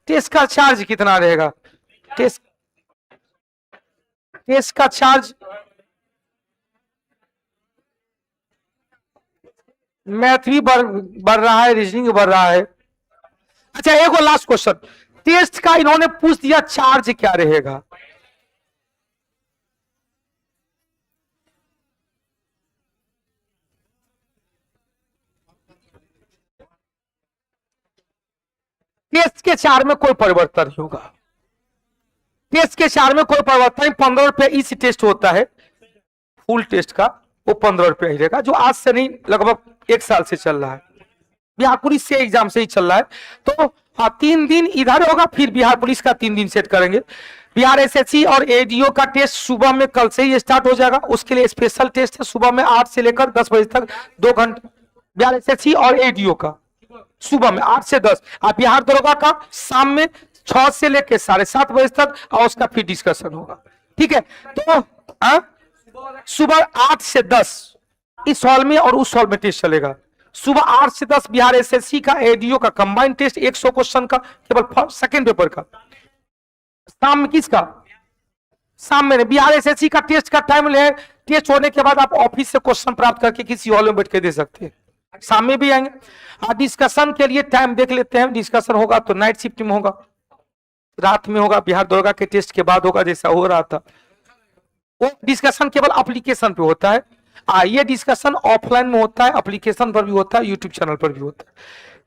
टेस्ट का चार्ज कितना रहेगा? टेस्ट का चार्ज, मैथ भी बढ़ रहा है, रीजनिंग बढ़ रहा है। अच्छा एक और लास्ट क्वेश्चन, टेस्ट का इन्होंने पूछ दिया, चार्ज क्या रहेगा? टेस्ट के चार्ज में कोई परिवर्तन नहीं होगा। टेस्ट के चार्ज में कोई परिवर्तन, 15 रुपए इस टेस्ट होता है, फुल टेस्ट का वो 15 रुपए ही रहेगा, जो आज से नहीं लगभग 1 साल से चल रहा है। बिहार पुलिस से एग्जाम से ही चल रहा है। तो हाँ 3 दिन इधर होगा, फिर बिहार पुलिस का 3 दिन सेट करेंगे। बिहार एसएससी और एडीओ का टेस्ट सुबह में कल से ही स्टार्ट हो जाएगा, उसके लिए स्पेशल टेस्ट है सुबह में 8 से लेकर 10 बजे तक 2 घंटे। बिहार एसएससी और एडीओ का सुबह में 8 से 10, और बिहार दरोगा का शाम में 6 से लेकर 7:30 बजे तक, और उसका फिर डिस्कशन होगा। ठीक है, तो सुबह 8 से 10 इस हॉल में और उस हॉल में टेस्ट चलेगा। सुबह 8 से 10 बिहार एसएससी का एडीओ का कंबाइंड टेस्ट 100 क्वेश्चन का, केवल सेकंड पेपर का। शाम में किसका? शाम में बिहार एसएससी का टेस्ट का टाइम ले, टेस्ट होने के बाद आप ऑफिस से क्वेश्चन प्राप्त करके किसी हॉल में बैठ के दे सकते हैं, शाम में भी आएंगे। डिस्कशन के लिए टाइम देख लेते हैं, डिस्कशन होगा तो नाइट शिफ्ट में होगा, रात में होगा, बिहार दरोगा के टेस्ट के बाद होगा जैसा हो रहा था। वो डिस्कशन केवल एप्लीकेशन पे होता है, ये डिस्कशन ऑफलाइन में होता है, एप्लीकेशन पर भी होता है, यूट्यूब चैनल पर भी होता है।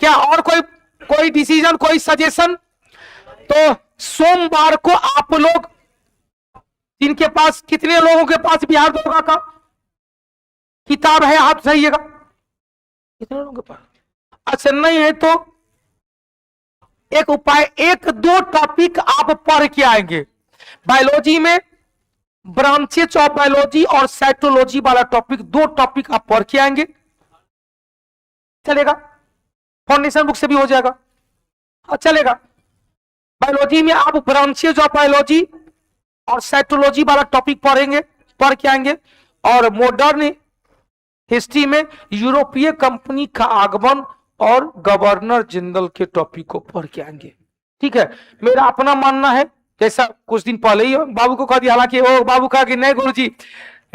क्या और कोई डिसीजन, कोई सजेशन? तो सोमवार को आप लोग जिनके पास, कितने लोगों के पास बिहार दरोगा का किताब है, हाथ उठाइएगा। कितने लोगों के पास? अच्छा नहीं है तो एक उपाय, एक दो टॉपिक आप पढ़ के आएंगे। बायोलॉजी में ब्रांचेज ऑफ बायोलॉजी और साइटोलॉजी वाला टॉपिक, दो टॉपिक आप पढ़ के आएंगे, चलेगा? फाउंडेशन बुक से भी हो जाएगा, चलेगा। बायोलॉजी में आप ब्रांचेज ऑफ बायोलॉजी और साइटोलॉजी वाला टॉपिक पढ़ेंगे, पढ़ के आएंगे। और मॉडर्न हिस्ट्री में यूरोपीय कंपनी का आगमन और गवर्नर जनरल के टॉपिक को पढ़ के आएंगे। ठीक है, मेरा अपना मानना है, जैसा कुछ दिन पहले ही बाबू को कह दिया, हालांकि वो बाबू कहा कि नहीं गुरुजी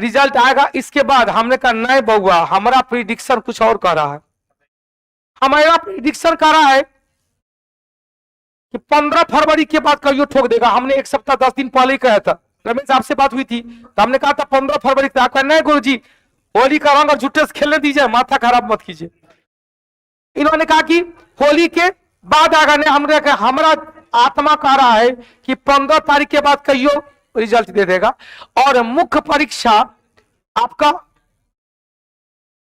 रिजल्ट आएगा इसके बाद, हमने कहा नहीं बउआ, हमारा प्रिडिक्शन कुछ और कह रहा है। हमारा प्रिडिक्शन कह रहा है कि 15 फरवरी के बाद कहियो ठोक देगा। हमने एक सप्ताह 10 दिन पहले ही कहा था, रमेश साहब से बात हुई थी तो हमने कहा था 15 फरवरी तक। नहीं गुरुजी होली का रंग और झूठे से खेलने दीजिए, माथा खराब मत कीजिए। इन्होंने कहा कि होली के बाद आगा, नहीं हमने कहा, हमारा आत्मा कह रहा है कि 15 तारीख के बाद कहियो रिजल्ट दे देगा। और मुख्य परीक्षा आपका,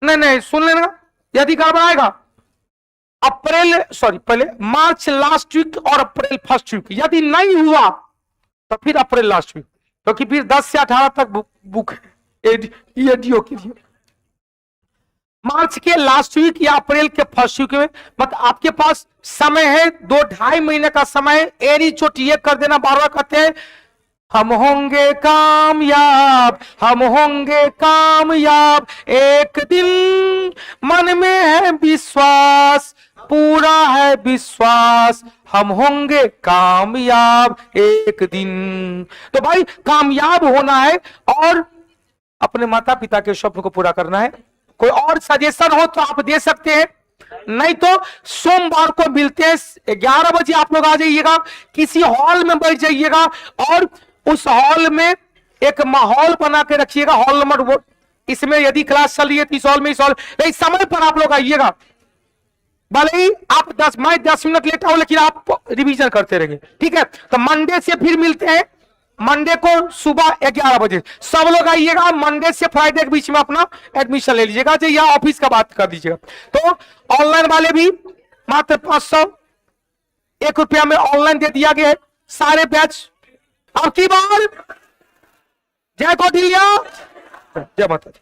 नहीं सुन लेना, यदि घबराएगा अप्रैल, सॉरी पहले मार्च लास्ट वीक और अप्रैल फर्स्ट वीक, यदि नहीं हुआ तो फिर अप्रैल लास्ट वीक, क्योंकि फिर 10 से 18 तक बुक है एडीओ के लिए। मार्च के लास्ट वीक या अप्रैल के फर्स्ट वीक में, मतलब आपके पास समय है, 2-2.5 महीने का समय। एरी चोट ये कर देना, बार बार कहते हैं हम होंगे कामयाब, हम होंगे कामयाब एक दिन, मन में है विश्वास, पूरा है विश्वास, हम होंगे कामयाब एक दिन। तो भाई कामयाब होना है और अपने माता पिता के स्वप्न को पूरा करना है। कोई और सजेशन हो तो आप दे सकते हैं, नहीं तो सोमवार को मिलते हैं 11 बजे। आप लोग आ जाइएगा, किसी हॉल में बैठ जाइएगा और उस हॉल में एक माहौल बना के रखिएगा। हॉल नंबर वो, इसमें यदि क्लास चल रही है तो इस हॉल में, इस हॉल नहीं, समय पर आप लोग आइएगा। भले ही आप 10 मिनट लेट आओ, लेकिन आप रिवीजन करते रहेंगे। ठीक है, तो मंडे से फिर मिलते हैं, मंडे को सुबह 11 बजे सब लोग आइएगा। मंडे से फ्राइडे के बीच में अपना एडमिशन ले लीजिएगा, या ऑफिस का बात कर दीजिएगा। तो ऑनलाइन वाले भी मात्र 501 रुपया में ऑनलाइन दे दिया गया है सारे बैच। अब की बार जय कौटिल्य, जय माता दी।